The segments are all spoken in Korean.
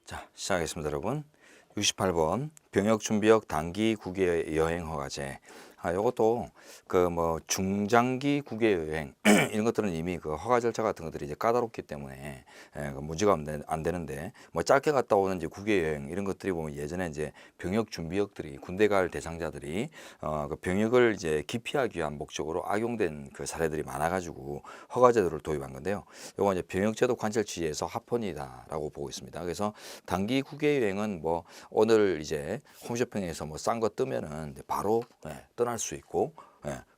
자, 시작하겠습니다, 여러분. 68번 병역 준비역 단기 국외 여행 허가제. 요것도 그 뭐 중장기 국외 여행 이런 것들은 이미 그 허가 절차 같은 것들이 이제 까다롭기 때문에 그 문제가 안 되는데, 뭐 짧게 갔다 오는 이제 국외 여행 이런 것들이 보면 예전에 이제 병역 준비역들이 군대 갈 대상자들이 그 병역을 이제 기피하기 위한 목적으로 악용된 그 사례들이 많아가지고 허가제도를 도입한 건데요. 요거 이제 병역제도 관철 취지에서 합헌이다라고 보고 있습니다. 그래서 단기 국외 여행은 뭐 오늘 이제 홈쇼핑에서 뭐 싼 거 뜨면은 바로 떠날 수 있고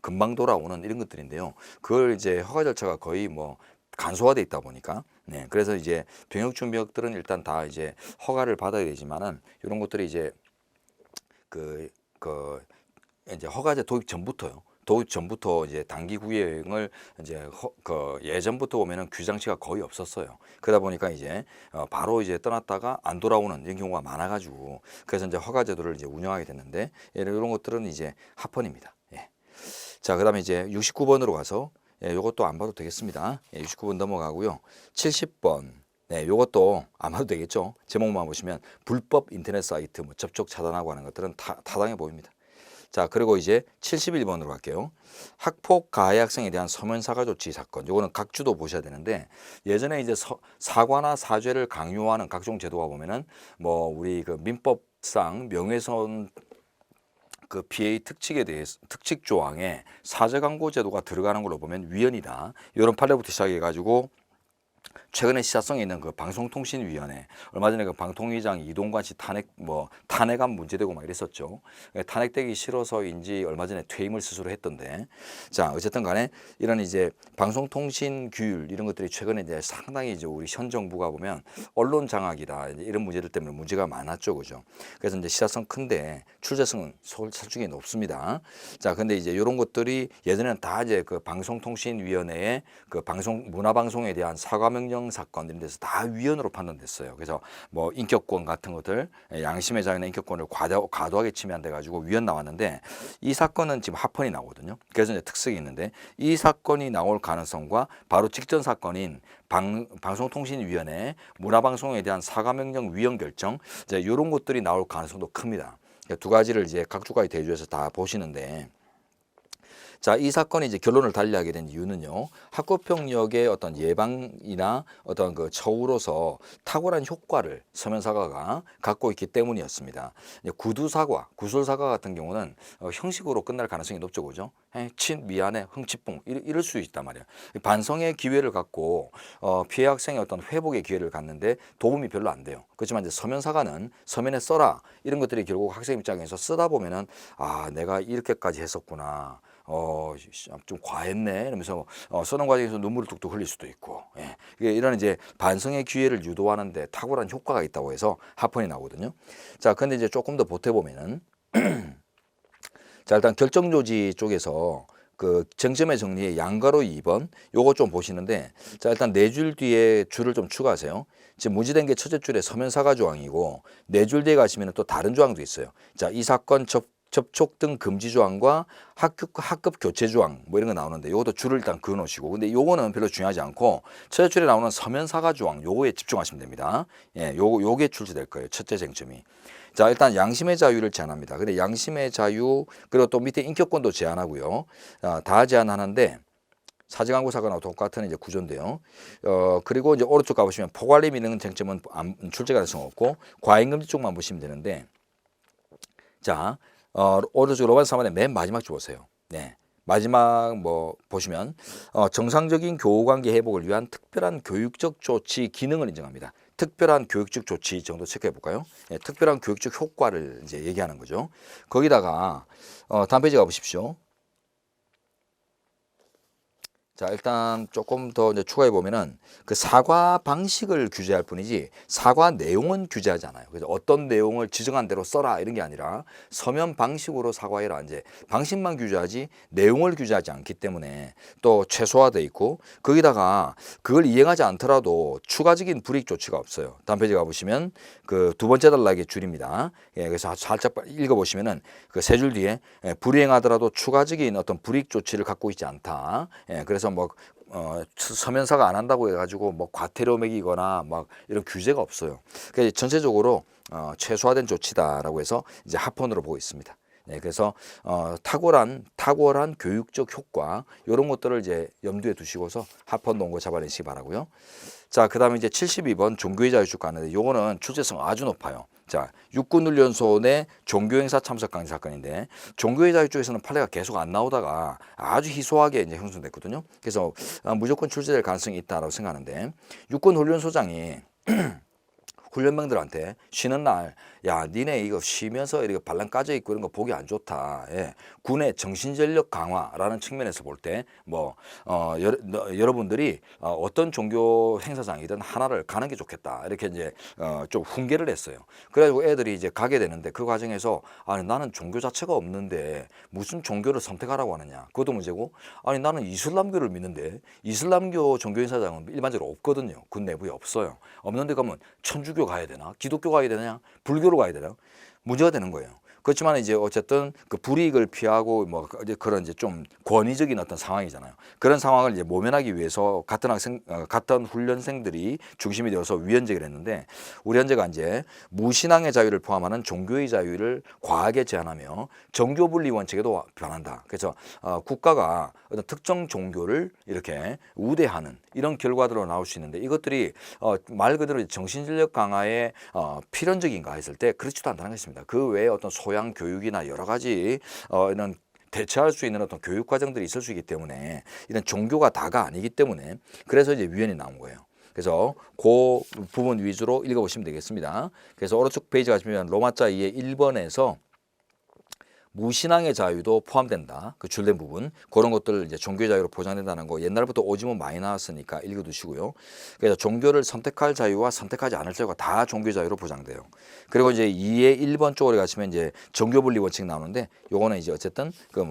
금방 돌아오는 이런 것들인데요. 그걸 이제 허가 절차가 거의 뭐 간소화돼 있다 보니까 그래서 이제 병역 준비역들은 일단 다 이제 허가를 받아야 되지만은 이런 것들이 이제 그 이제 허가제 도입 전부터요. 도입 전부터 이제 단기 구여행을 이제 예전부터 보면은 규장치가 거의 없었어요. 그러다 보니까 이제 바로 이제 떠났다가 안 돌아오는 이런 경우가 많아가지고 그래서 이제 허가제도를 이제 운영하게 됐는데 이런 것들은 이제 합헌입니다. 자, 그다음에 이제 69번으로 가서 요것도 안 봐도 되겠습니다. 69번 넘어가고요. 70번. 요것도 안 봐도 되겠죠. 제목만 보시면 불법 인터넷 사이트 뭐 접촉 차단하고 하는 것들은 타당해 보입니다. 자, 그리고 이제 71번으로 갈게요. 학폭 가해 학생에 대한 서면 사과 조치 사건. 요거는 각주도 보셔야 되는데, 예전에 이제 사과나 사죄를 강요하는 각종 제도가 보면은 뭐 우리 그 민법상 명예훼손 그 피해 특칙에 대해서 특칙 조항에 사죄 강고 제도가 들어가는 걸로 보면 위헌이다. 이런 판례부터 시작해 가지고 최근에 시사성에 있는 그 방송통신위원회, 얼마 전에 그 방통위장 이동관 씨 탄핵안 문제되고 막 이랬었죠. 탄핵되기 싫어서인지 얼마 전에 퇴임을 스스로 했던데, 자, 어쨌든 간에 이런 이제 방송통신 규율 이런 것들이 최근에 이제 상당히 이제 우리 현 정부가 보면 언론 장악이다 이런 문제들 때문에 문제가 많았죠, 그죠? 그래서 이제 시사성 큰데 출제성은 솔직히 높습니다. 자, 근데 이제 이런 것들이 예전에는 다 이제 그 방송통신위원회의 그 문화방송에 대한 사과명령 사건 이런 데서 다 위헌으로 판단됐어요. 그래서 뭐 인격권 같은 것들, 양심의 자유나 인격권을 과도하게 침해한돼 가지고 위헌 나왔는데, 이 사건은 지금 합헌이 나오거든요. 그래서 이제 특색이 있는데, 이 사건이 나올 가능성과 바로 직전 사건인 방송통신위원회 문화방송에 대한 사과명령 위헌 결정, 이제 이런 것들이 나올 가능성도 큽니다. 두 가지를 이제 각주까지 대조해서 다 보시는데, 자, 이 사건이 이제 결론을 달리하게 된 이유는요, 학교폭력의 어떤 예방이나 어떤 그 처우로서 탁월한 효과를 서면 사과가 갖고 있기 때문이었습니다. 구두 사과, 구술 사과 같은 경우는 형식으로 끝날 가능성이 높죠, 그죠? 친 미안해, 흥칫뿡 이럴 수 있단 말이에요. 반성의 기회를 갖고 피해 학생의 어떤 회복의 기회를 갖는데 도움이 별로 안 돼요. 그렇지만 이제 서면 사과는 서면에 써라 이런 것들이 결국 학생 입장에서 쓰다 보면은 내가 이렇게까지 했었구나. 좀 과했네 이러면서 쓰는 과정에서 눈물을 뚝뚝 흘릴 수도 있고, 이런 이제 반성의 기회를 유도하는데 탁월한 효과가 있다고 해서 합헌이 나오거든요. 자, 근데 이제 조금 더 보태보면은 자, 일단 결정조지 쪽에서 그 정점의 정리의 양가로 2번 요거 좀 보시는데, 자, 일단 4줄 뒤에 줄을 좀 추가하세요. 지금 무지된 게 첫째 줄에 서면 사과 조항이고 4줄 뒤에 가시면 또 다른 조항도 있어요. 자, 이 사건 접촉 등 금지 조항과 학급 교체 조항 뭐 이런 거 나오는데, 이것도 줄을 일단 그어 놓으시고, 근데 요거는 별로 중요하지 않고 첫째 줄에 나오는 서면 사과 조항 요거에 집중하시면 됩니다. 요게 출제될 거예요. 첫째 쟁점이. 자, 일단 양심의 자유를 제한합니다. 근데 양심의 자유, 그리고 또 밑에 인격권도 제한하고요. 다 제한하는데 사직항고 사건하고 똑같은 이제 구조인데요. 그리고 이제 오른쪽 가보시면 포괄림 있는 쟁점은 출제 가능성 없고 과잉금지 쪽만 보시면 되는데, 자, 오른쪽 로마서 3번의 맨 마지막 줄 보세요. 마지막 뭐 보시면 정상적인 교우관계 회복을 위한 특별한 교육적 조치 기능을 인정합니다. 특별한 교육적 조치 정도 체크해 볼까요? 특별한 교육적 효과를 이제 얘기하는 거죠. 거기다가 다음 페이지 가보십시오. 자, 일단 조금 더 이제 추가해 보면은 그 사과 방식을 규제할 뿐이지 사과 내용은 규제하지 않아요. 그래서 어떤 내용을 지정한 대로 써라 이런 게 아니라 서면 방식으로 사과해라, 이제 방식만 규제하지 내용을 규제하지 않기 때문에 또 최소화돼 있고, 거기다가 그걸 이행하지 않더라도 추가적인 불이익 조치가 없어요. 다음 페이지 가보시면 그 두 번째 단락의 줄입니다. 그래서 살짝 읽어보시면은 그 세 줄 뒤에 불이행하더라도 추가적인 어떤 불이익 조치를 갖고 있지 않다. 그래서 그래서 뭐 서면사가 안 한다고 해가지고 뭐 과태료 매기거나 막 이런 규제가 없어요. 그러니까 전체적으로 최소화된 조치다라고 해서 이제 합헌으로 보고 있습니다. 네, 그래서 탁월한 교육적 효과 이런 것들을 이제 염두에 두시고서 합헌 논거 잡아내시기 바라고요. 자, 그다음에 이제 72번 종교의 자유 쭉 가는데 요거는 출제성 아주 높아요. 자, 육군훈련소 내 종교행사 참석 강제 사건인데 종교의 자유 쪽에서는 판례가 계속 안 나오다가 아주 희소하게 이제 형성됐거든요. 그래서 무조건 출제될 가능성이 있다라고 생각하는데 육군훈련소장이 훈련병들한테 쉬는 날, 야, 니네 이거 쉬면서 이렇게 반란 까져 있고 이런 거 보기 안 좋다. 예. 군의 정신전력 강화라는 측면에서 볼 때, 여러분들이 어떤 종교 행사장이든 하나를 가는 게 좋겠다. 이렇게 이제 좀 훈계를 했어요. 그래가지고 애들이 이제 가게 되는데 그 과정에서 아니 나는 종교 자체가 없는데 무슨 종교를 선택하라고 하느냐. 그것도 문제고, 아니 나는 이슬람교를 믿는데 이슬람교 종교 행사장은 일반적으로 없거든요. 군 내부에 없어요. 없는데 가면 천주교 가야 되나? 기독교 가야 되냐? 불교로 가야 되나? 문제가 되는 거예요. 그렇지만 이제 어쨌든 그 불이익을 피하고 뭐 이제 그런 이제 좀 권위적인 어떤 상황이잖아요. 그런 상황을 이제 모면하기 위해서 같은 훈련생들이 중심이 되어서 위헌제기를 했는데 우리 헌재가 이제 무신앙의 자유를 포함하는 종교의 자유를 과하게 제한하며 정교 분리 원칙에도 변한다. 그래서 국가가 어떤 특정 종교를 이렇게 우대하는 이런 결과들로 나올 수 있는데 이것들이 말 그대로 정신전력 강화에 필연적인가 했을 때 그렇지도 않다는 것입니다. 그 외에 어떤 소양 교육이나 여러 가지 이런 대처할 수 있는 어떤 교육 과정들이 있을 수 있기 때문에 이런 종교가 다가 아니기 때문에 그래서 이제 위헌이 나온 거예요. 그래서 그 부분 위주로 읽어보시면 되겠습니다. 그래서 오른쪽 페이지 가시면 로마자 2의 1번에서 무신앙의 자유도 포함된다. 그 줄된 부분 그런 것들을 이제 종교의 자유로 보장된다는 거 옛날부터 오지면 많이 나왔으니까 읽어두시고요. 그래서 종교를 선택할 자유와 선택하지 않을 자유가 다 종교의 자유로 보장돼요. 그리고 이제 2의 1번 쪽으로 가시면 이제 종교 분리 원칙 나오는데 요거는 이제 어쨌든 그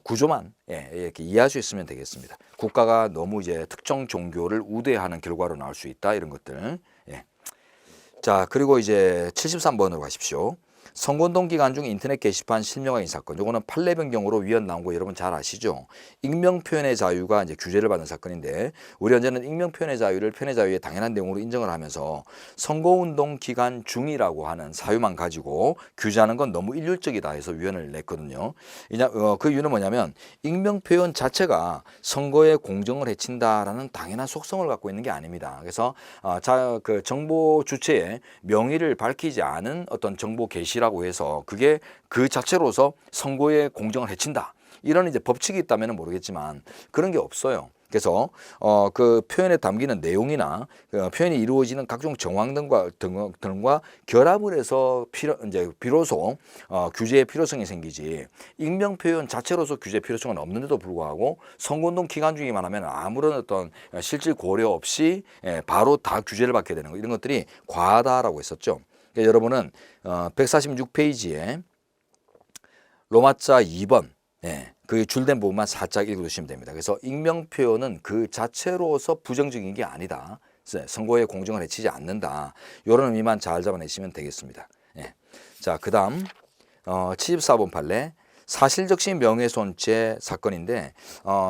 구조만 이렇게 이해할 수 있으면 되겠습니다. 국가가 너무 이제 특정 종교를 우대하는 결과로 나올 수 있다 이런 것들. 예. 자, 그리고 이제 73번으로 가십시오. 선거운동 기간 중 인터넷 게시판 실명확인 사건. 요거는 판례 변경으로 위헌 나온 거 여러분 잘 아시죠? 익명 표현의 자유가 이제 규제를 받는 사건인데 우리 헌재는 익명 표현의 자유를 표현의 자유의 당연한 내용으로 인정을 하면서 선거운동 기간 중이라고 하는 사유만 가지고 규제하는 건 너무 일률적이다 해서 위헌을 냈거든요. 그 이유는 뭐냐면 익명 표현 자체가 선거의 공정을 해친다라는 당연한 속성을 갖고 있는 게 아닙니다. 그래서 그 정보 주체의 명의를 밝히지 않은 어떤 정보 게시라고 해서 그게 그 자체로서 선거의 공정을 해친다. 이런 이제 법칙이 있다면 모르겠지만 그런 게 없어요. 그래서 그 표현에 담기는 내용이나 표현이 이루어지는 각종 정황 등과 결합을 해서 비로소 규제의 필요성이 생기지 익명 표현 자체로서 규제 필요성은 없는데도 불구하고 선거운동 기간 중에만 하면 아무런 어떤 실질 고려 없이 바로 다 규제를 받게 되는 거 이런 것들이 과하다라고 했었죠. 그러니까 여러분은 146페이지에 로마자 2번 그 줄된 부분만 살짝 읽어두시면 됩니다. 그래서 익명 표현은 그 자체로서 부정적인 게 아니다. 선거의 공정을 해치지 않는다. 이런 의미만 잘 잡아내시면 되겠습니다. 자, 그 다음 74번 판례. 사실적시 명예손죄 사건인데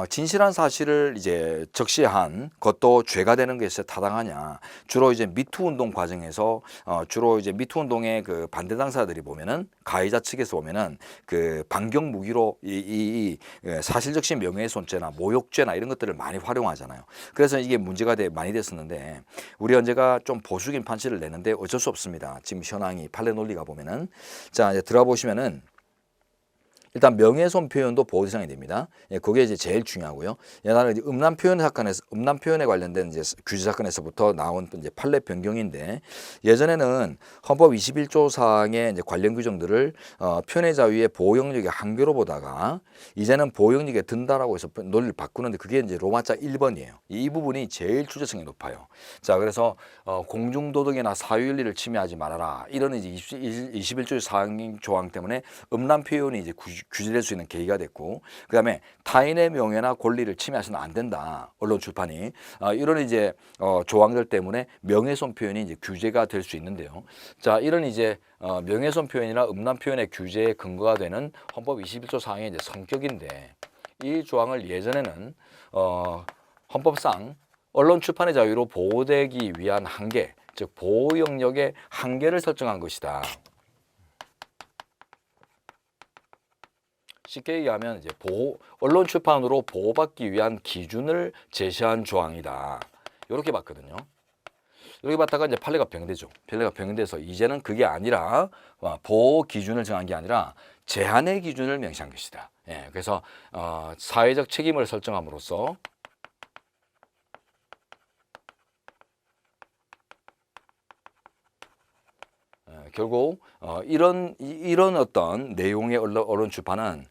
진실한 사실을 이제 적시한 것도 죄가 되는 것이 타당하냐? 주로 이제 미투 운동 과정에서 주로 이제 미투 운동의 그 반대 당사들이 보면은 가해자 측에서 보면은 그 반경 무기로 이 사실적시 명예손죄나 모욕죄나 이런 것들을 많이 활용하잖아요. 그래서 이게 문제가 많이 됐었는데 우리 헌재가 좀 보수적인 판시를 내는데 어쩔 수 없습니다. 지금 현황이 판례 논리가 보면은 자 이제 들어가 보시면은. 일단 명예훼손 표현도 보호 대상이 됩니다. 그게 이제 제일 중요하고요. 옛날에 음란 표현에 관련된 이제 규제 사건에서부터 나온 이제 판례 변경인데 예전에는 헌법 21조 사항의 이제 관련 규정들을 표현의 자유의 보호 영역의 한계로 보다가 이제는 보호 영역에 든다라고 해서 논리를 바꾸는데 그게 이제 로마자 1번이에요. 이 부분이 제일 출제성이 높아요. 자, 그래서 공중도덕이나 사유윤리를 침해하지 말아라. 이런 이제 21조 사항 조항 때문에 음란 표현이 이제 규제될 수 있는 계기가 됐고, 그다음에 타인의 명예나 권리를 침해하시면 안 된다. 언론 출판이 이런 이제 조항들 때문에 명예훼손 표현이 이제 규제가 될 수 있는데요. 자, 이런 이제 명예훼손 표현이나 음란 표현의 규제의 근거가 되는 헌법 21조 사항의 이제 성격인데 이 조항을 예전에는 헌법상 언론 출판의 자유로 보호되기 위한 한계, 즉 보호 영역의 한계를 설정한 것이다. 쉽게 얘기하면 이제 언론 출판으로 보호받기 위한 기준을 제시한 조항이다. 이렇게 봤거든요. 이렇게 봤다가 이제 판례가 변경되죠. 판례가 변경돼서 이제는 그게 아니라 보호 기준을 정한 게 아니라 제한의 기준을 명시한 것이다. 예, 그래서 사회적 책임을 설정함으로써 결국 이런 어떤 내용의 언론 출판은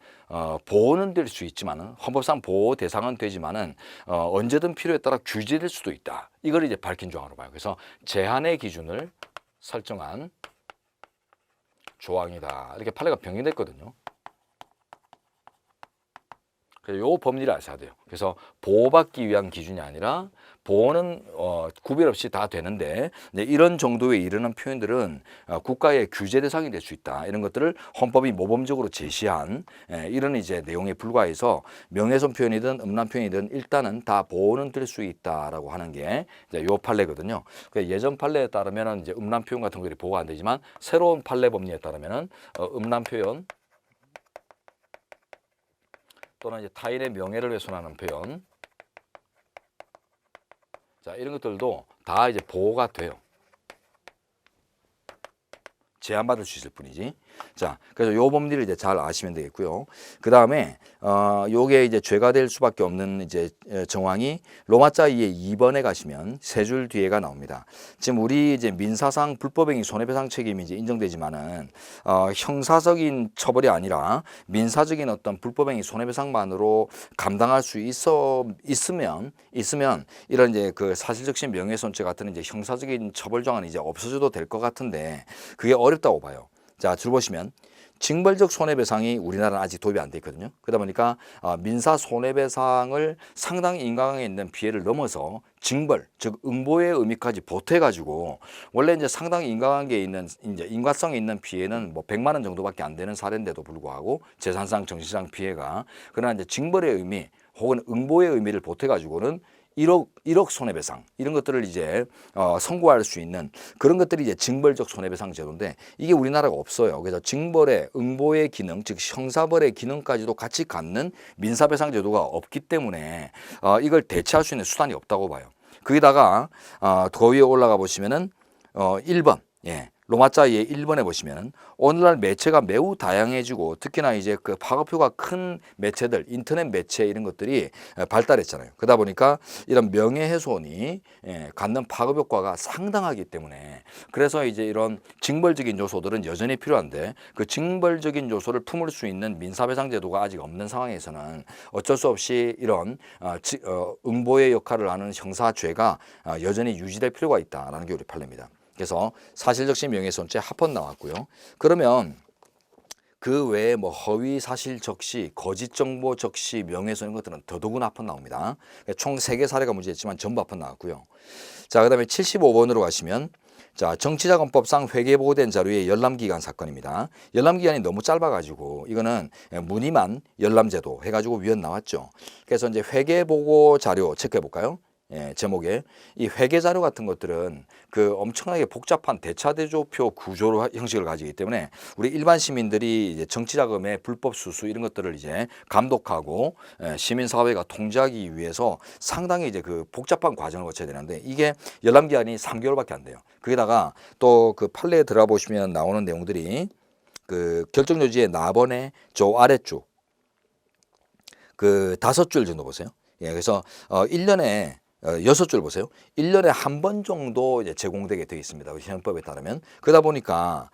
보호는 될 수 있지만은 헌법상 보호 대상은 되지만은 언제든 필요에 따라 규제될 수도 있다. 이걸 이제 밝힌 조항으로 봐요. 그래서 제한의 기준을 설정한 조항이다. 이렇게 판례가 변경됐거든요. 그래서 요 법리를 아셔야 돼요. 그래서 보호받기 위한 기준이 아니라 보호는 구별 없이 다 되는데 이런 정도에 이르는 표현들은 국가의 규제 대상이 될 수 있다. 이런 것들을 헌법이 모범적으로 제시한 이런 이제 내용에 불과해서 명예훼손 표현이든 음란 표현이든 일단은 다 보호는 될 수 있다라고 하는 게 이제 요 판례거든요. 예전 판례에 따르면은 이제 음란 표현 같은 것들이 보호가 안 되지만 새로운 판례 법리에 따르면은 음란 표현 또는 이제 타인의 명예를 훼손하는 표현, 자 이런 것들도 다 이제 보호가 돼요. 제한받을 수 있을 뿐이지. 자, 그래서 요 법리를 이제 잘 아시면 되겠고요. 그 다음에 요게 이제 죄가 될 수밖에 없는 이제 정황이 로마자 2의 2번에 가시면 세 줄 뒤에가 나옵니다. 지금 우리 이제 민사상 불법행위 손해배상 책임이 이제 인정되지만은 형사적인 처벌이 아니라 민사적인 어떤 불법행위 손해배상만으로 감당할 수 있으면 이런 이제 그 사실적신 명예훼손죄 같은 이제 형사적인 처벌 조항은 이제 없어져도 될 것 같은데 그게 어렵다고 봐요. 자, 줄 보시면 징벌적 손해배상이 우리나라는 아직 도입이 안 돼 있거든요. 그러다 보니까 민사 손해배상을 상당히 인과관계에 있는 피해를 넘어서 징벌, 즉 응보의 의미까지 보태가지고 원래 이제 상당히 인과관계에 있는 이제 인과성에 있는 피해는 뭐 100만 원 정도밖에 안 되는 사례인데도 불구하고 재산상, 정신상 피해가 그러나 이제 징벌의 의미 혹은 응보의 의미를 보태가지고는 1억 손해배상 이런 것들을 이제 선고할 수 있는 그런 것들이 이제 징벌적 손해배상 제도인데 이게 우리나라가 없어요. 그래서 징벌의 응보의 기능, 즉 형사벌의 기능까지도 같이 갖는 민사배상 제도가 없기 때문에 이걸 대체할 수 있는 수단이 없다고 봐요. 거기다가 더 위에 올라가 보시면은 1번 예. 로마자의 1번에 보시면 오늘날 매체가 매우 다양해지고 특히나 이제 그 파급효가 큰 매체들, 인터넷 매체 이런 것들이 발달했잖아요. 그러다 보니까 이런 명예훼손이 갖는 파급효과가 상당하기 때문에 그래서 이제 이런 징벌적인 요소들은 여전히 필요한데 그 징벌적인 요소를 품을 수 있는 민사배상 제도가 아직 없는 상황에서는 어쩔 수 없이 이런 응보의 역할을 하는 형사죄가 여전히 유지될 필요가 있다라는 게 우리 판례입니다. 그래서 사실적신 명예훼손죄 합헌 나왔고요. 그러면 그 외에 뭐 허위 사실 적시, 거짓 정보 적시, 명예훼손 이런 것들은 더더군 합헌 나옵니다. 총 3개 사례가 문제였지만 전부 합헌 나왔고요. 자, 그다음에 75번으로 가시면 자, 정치자금법상 회계보고된 자료의 열람기간 사건입니다. 열람기간이 너무 짧아가지고 이거는 무늬만 열람제도 해가지고 위헌 나왔죠. 그래서 이제 회계보고 자료 체크해 볼까요? 예, 제목에 이 회계 자료 같은 것들은 그 엄청나게 복잡한 대차대조표 구조 형식을 가지기 때문에 우리 일반 시민들이 이제 정치자금의 불법 수수 이런 것들을 이제 감독하고 시민사회가 통제하기 위해서 상당히 이제 그 복잡한 과정을 거쳐야 되는데 이게 열람기한이 3개월밖에 안 돼요. 거기다가 또 그 판례에 들어가 보시면 나오는 내용들이 그 결정요지의 나번의 저 아래쪽 그 5줄 정도 보세요. 예, 그래서 1년에 6줄 보세요. 1년에 한 번 정도 이제 제공되게 되어 있습니다. 현법에 따르면. 그러다 보니까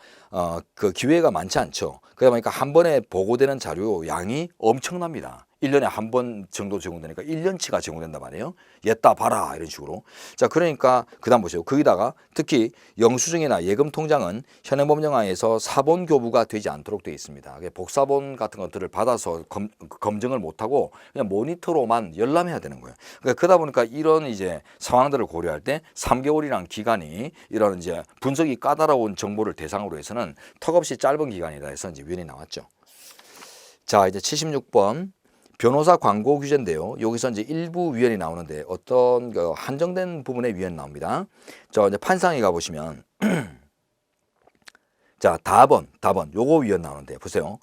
그 기회가 많지 않죠. 그러다 보니까 한 번에 보고되는 자료 양이 엄청납니다. 1년에 한 번 정도 제공되니까 1년치가 제공된단 말이에요. 옛다 봐라 이런 식으로. 자, 그러니까 그다음 보세요. 거기다가 특히 영수증이나 예금 통장은 현행법령하에서 사본 교부가 되지 않도록 되어 있습니다. 복사본 같은 것들을 받아서 검증을 못하고 그냥 모니터로만 열람해야 되는 거예요. 그러다 보니까 이런 이제 상황들을 고려할 때 3개월이라는 기간이 이런 이제 분석이 까다로운 정보를 대상으로 해서는 턱없이 짧은 기간이다 해서 이제 위헌이 나왔죠. 자, 이제 76번. 변호사 광고 규제인데요. 여기서 이제 일부 위헌이 나오는데 어떤 그 한정된 부분의 위헌이 나옵니다. 저 이제 판상에 가 보시면 자, 답원 요거 위헌 나오는데 보세요.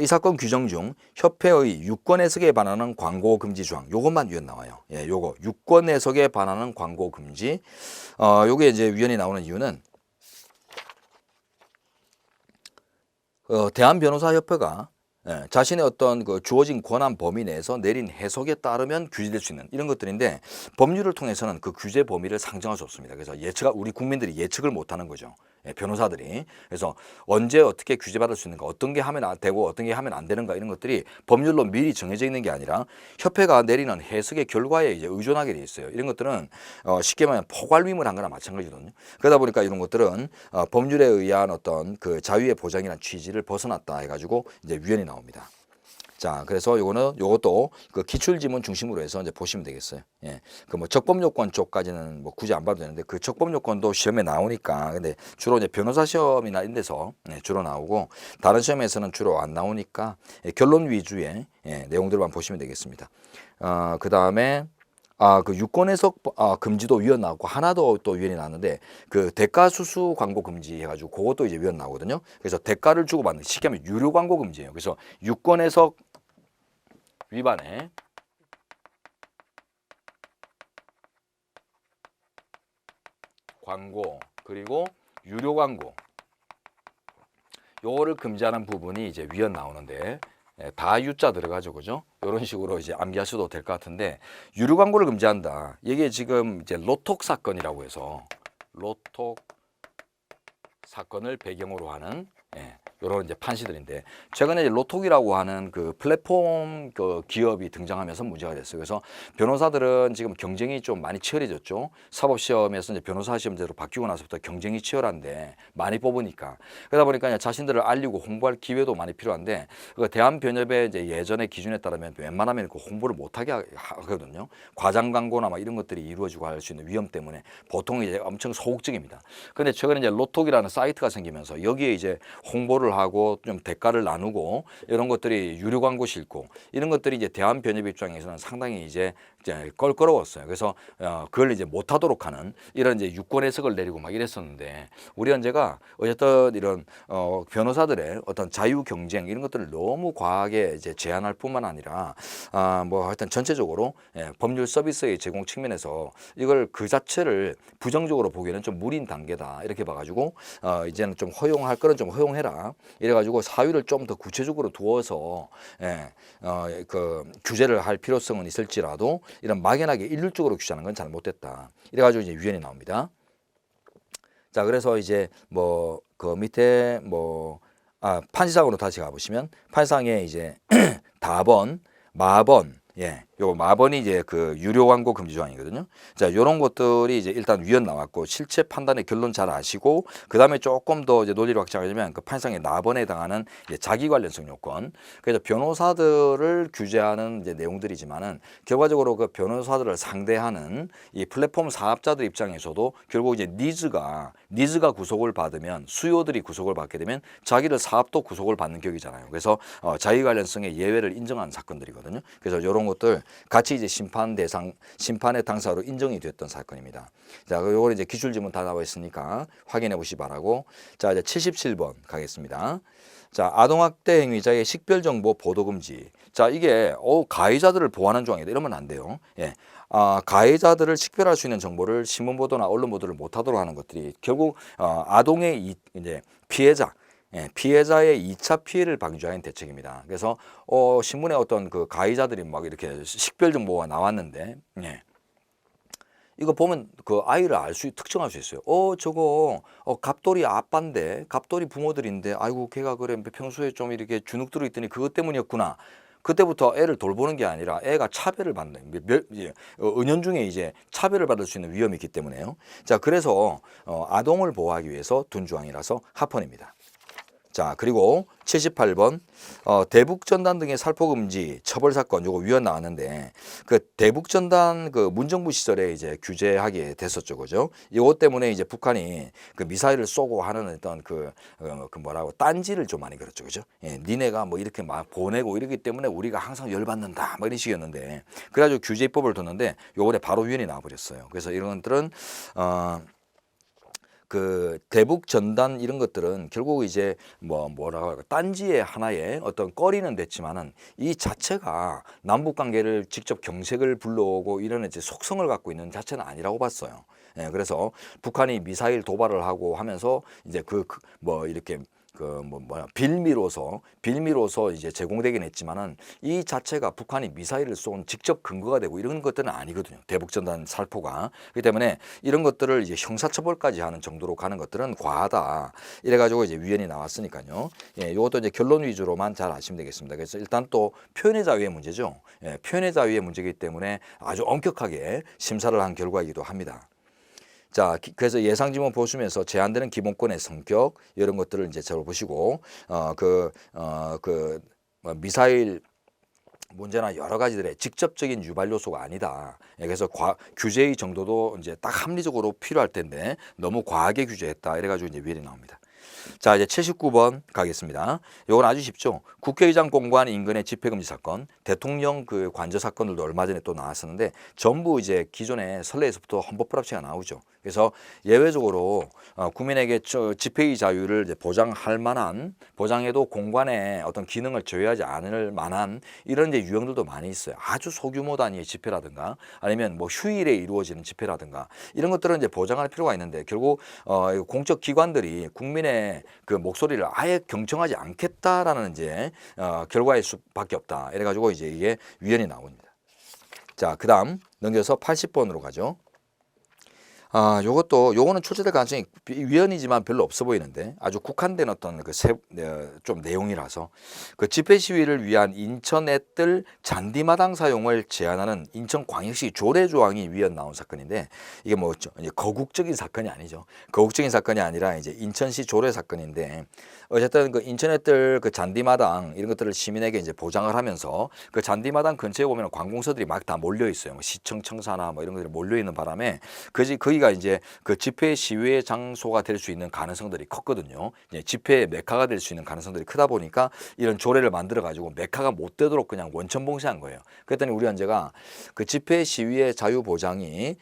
이 사건 규정 중 협회의 유권 해석에 반하는 광고 금지 조항 요것만 위헌 나와요. 예, 요거 유권 해석에 반하는 광고 금지. 요게 이제 위헌이 나오는 이유는 대한변호사협회가 자신의 어떤 그 주어진 권한 범위 내에서 내린 해석에 따르면 규제될 수 있는 이런 것들인데 법률을 통해서는 그 규제 범위를 상정할 수 없습니다. 그래서 우리 국민들이 예측을 못하는 거죠. 변호사들이. 그래서 언제 어떻게 규제받을 수 있는가, 어떤 게 하면 되고 어떤 게 하면 안 되는가 이런 것들이 법률로 미리 정해져 있는 게 아니라 협회가 내리는 해석의 결과에 이제 의존하게 돼 있어요. 이런 것들은 쉽게 말하면 포괄임을 한 거나 마찬가지거든요. 그러다 보니까 이런 것들은 법률에 의한 어떤 그 자유의 보장이라는 취지를 벗어났다 해가지고 이제 위헌이 나옵니다. 자, 그래서 요것도 그 기출지문 중심으로 해서 이제 보시면 되겠어요. 예. 그 뭐 적법요건 쪽까지는 뭐 굳이 안 봐도 되는데 그 적법요건도 시험에 나오니까 근데 주로 이제 변호사 시험이나 이런 데서 주로 나오고 다른 시험에서는 주로 안 나오니까 결론 위주의 내용들만 보시면 되겠습니다. 그 다음에 그 유권 해석 금지도 위헌 나왔고 하나 더 또 위헌이 나왔는데 그 대가 수수 광고 금지 해가지고 그것도 이제 위헌 나오거든요. 그래서 대가를 주고 받는 쉽게 하면 유료 광고 금지예요. 그래서 유권 해석 위반에 광고 그리고 유료 광고 요거를 금지하는 부분이 이제 위헌 나오는데 다 U자 들어가죠, 그죠? 이런 식으로 이제 암기하셔도 될 것 같은데 유료 광고를 금지한다. 이게 지금 이제 로톡 사건이라고 해서 로톡 사건을 배경으로 하는 이런 이제 판시들인데 최근에 이제 로톡이라고 하는 그 플랫폼 그 기업이 등장하면서 문제가 됐어요. 그래서 변호사들은 지금 경쟁이 좀 많이 치열해졌죠. 사법시험에서 이제 변호사 시험제로 바뀌고 나서부터 경쟁이 치열한데 많이 뽑으니까 그러다 보니까 이제 자신들을 알리고 홍보할 기회도 많이 필요한데 그 대한변협의 이제 예전의 기준에 따르면 웬만하면 그 홍보를 못하게 하거든요. 과장 광고나 막 이런 것들이 이루어지고 할 수 있는 위험 때문에 보통 이제 엄청 소극적입니다. 근데 최근에 이제 로톡이라는 사이트가 생기면서 여기에 이제 홍보를 하고 좀 대가를 나누고 이런 것들이 유료 광고 싣고 이런 것들이 이제 대한변협 입장에서는 상당히 이제 껄끄러웠어요. 그래서 그걸 이제 못하도록 하는 이런 이제 유권 해석을 내리고 막 이랬었는데 우리 헌재가 어쨌든 이런 변호사들의 어떤 자유 경쟁 이런 것들을 너무 과하게 이제 제한할 뿐만 아니라 뭐 하여튼 전체적으로 법률 서비스의 제공 측면에서 이걸 그 자체를 부정적으로 보기에는 좀 무리인 단계다 이렇게 봐가지고 이제는 좀 허용할 거는 좀 허용해라 이래가지고 사유를 좀 더 구체적으로 두어서 그 규제를 할 필요성은 있을지라도 이런 막연하게 일률적으로 규제하는 건 잘못됐다 이래가지고 이제 위헌이 나옵니다. 자, 그래서 이제 뭐 그 밑에 뭐 판시상으로 다시 가보시면 판상에 이제 다번, 마번 요거 마번이 이제 그 유료 광고 금지 조항이거든요. 자, 요런 것들이 이제 일단 위헌 나왔고 실체 판단의 결론 잘 아시고 그다음에 조금 더 이제 논리를 확장하자면 그 판상의 나번에 해당하는 이제 자기 관련성 요건. 그래서 변호사들을 규제하는 이제 내용들이지만은 결과적으로 그 변호사들을 상대하는 이 플랫폼 사업자들 입장에서도 결국 이제 니즈가 구속을 받으면 수요들이 구속을 받게 되면 자기들 사업도 구속을 받는 격이잖아요. 그래서 자기 관련성의 예외를 인정한 사건들이거든요. 그래서 요런 것들 같이 이제 심판의 당사로 인정이 됐던 사건입니다. 자, 요걸 이제 기출지문 다 나와 있으니까 확인해 보시 바라고. 자, 이제 77번 가겠습니다. 자, 아동학대 행위자의 식별정보 보도금지. 자, 이게 가해자들을 보호하는 조항이다. 이러면 안 돼요. 가해자들을 식별할 수 있는 정보를 신문 보도나 언론 보도를 못하도록 하는 것들이 결국 아동의 이제 피해자의 2차 피해를 방지하는 대책입니다. 그래서 신문에 어떤 그 가해자들이 막 이렇게 식별 정보가 나왔는데 이거 보면 그 아이를 특정할 수 있어요. 저거 갑돌이 아빠인데 갑돌이 부모들인데 아이고 걔가 그래 평소에 좀 이렇게 주눅 들어 있더니 그것 때문이었구나. 그때부터 애를 돌보는 게 아니라 애가 차별을 받는 은연중에 이제 차별을 받을 수 있는 위험이 있기 때문에요. 자, 그래서 아동을 보호하기 위해서 둔 조항이라서 합헌입니다. 자, 그리고 78번 대북전단 등의 살포금지 처벌 사건 요거 위헌 나왔는데 그 대북전단 그 문정부 시절에 이제 규제하게 됐었죠, 그죠? 이것 때문에 이제 북한이 그 미사일을 쏘고 하는 어떤 그 뭐라고 딴지를 좀 많이 걸었죠, 그죠? 예, 니네가 뭐 이렇게 막 보내고 이러기 때문에 우리가 항상 열받는다, 뭐 이런 식이었는데 그래가지고 규제법을 뒀는데 요번에 바로 위헌이 나와버렸어요. 그래서 이런 것들은 그 대북 전단 이런 것들은 결국 이제 뭐라고 할까 딴지의 하나의 어떤 꺼리는 됐지만은 이 자체가 남북 관계를 직접 경색을 불러오고 이런 이제 속성을 갖고 있는 자체는 아니라고 봤어요. 예, 그래서 북한이 미사일 도발을 하고 하면서 이제 뭐 이렇게 빌미로서 이제 제공되긴 했지만은 이 자체가 북한이 미사일을 쏜 직접 근거가 되고 이런 것들은 아니거든요. 대북전단 살포가. 그렇기 때문에 이런 것들을 이제 형사처벌까지 하는 정도로 가는 것들은 과하다. 이래가지고 이제 위헌이 나왔으니까요. 예, 이것도 이제 결론 위주로만 잘 아시면 되겠습니다. 그래서 일단 또 표현의 자유의 문제죠. 예, 표현의 자유의 문제이기 때문에 아주 엄격하게 심사를 한 결과이기도 합니다. 자, 그래서 예상 지문 보시면서 제한되는 기본권의 성격 이런 것들을 이제 잘 보시고 미사일 문제나 여러 가지들의 직접적인 유발 요소가 아니다. 그래서 규제의 정도도 이제 딱 합리적으로 필요할 텐데 너무 과하게 규제했다. 이래가지고 이제 위헌이 나옵니다. 자, 이제 79번 가겠습니다. 이건 아주 쉽죠. 국회의장 공관 인근의 집회금지 사건, 대통령 그 관저 사건들도 얼마 전에 또 나왔었는데 전부 이제 기존에 선례에서부터 헌법 불합치가 나오죠. 그래서 예외적으로 국민에게 집회의 자유를 이제 보장할 만한 보장해도 공관의 어떤 기능을 제외하지 않을 만한 이런 이제 유형들도 많이 있어요. 아주 소규모 단위의 집회라든가 아니면 뭐 휴일에 이루어지는 집회라든가 이런 것들은 이제 보장할 필요가 있는데 결국 공적 기관들이 국민의 그 목소리를 아예 경청하지 않겠다라는 이제 결과일 수밖에 없다. 이래가지고 이제 이게 위헌이 나옵니다. 자, 그다음 넘겨서 80번으로 가죠. 요거는 출제될 가능성이 위헌이지만 별로 없어 보이는데 아주 국한된 어떤 좀 내용이라서 그 집회 시위를 위한 인천애뜰 잔디마당 사용을 제한하는 인천광역시 조례 조항이 위헌 나온 사건인데 이게 뭐 거국적인 사건이 아니죠. 거국적인 사건이 아니라 이제 인천시 조례 사건인데 어쨌든 그 인천애뜰 그 잔디마당 이런 것들을 시민에게 이제 보장을 하면서 그 잔디마당 근처에 보면 관공서들이 막 다 몰려 있어요. 뭐 시청 청사나 뭐 이런 것들이 몰려 있는 바람에 거기가 이제 그 집회 시위의 장소가 될 수 있는 가능성들이 컸거든요. 집회의 메카가 될 수 있는 가능성들이 크다 보니까 이런 조례를 만들어 가지고 메카가 못 되도록 그냥 원천 봉쇄한 거예요. 그랬더니 우리 헌재가 그 집회 시위의 자유 보장이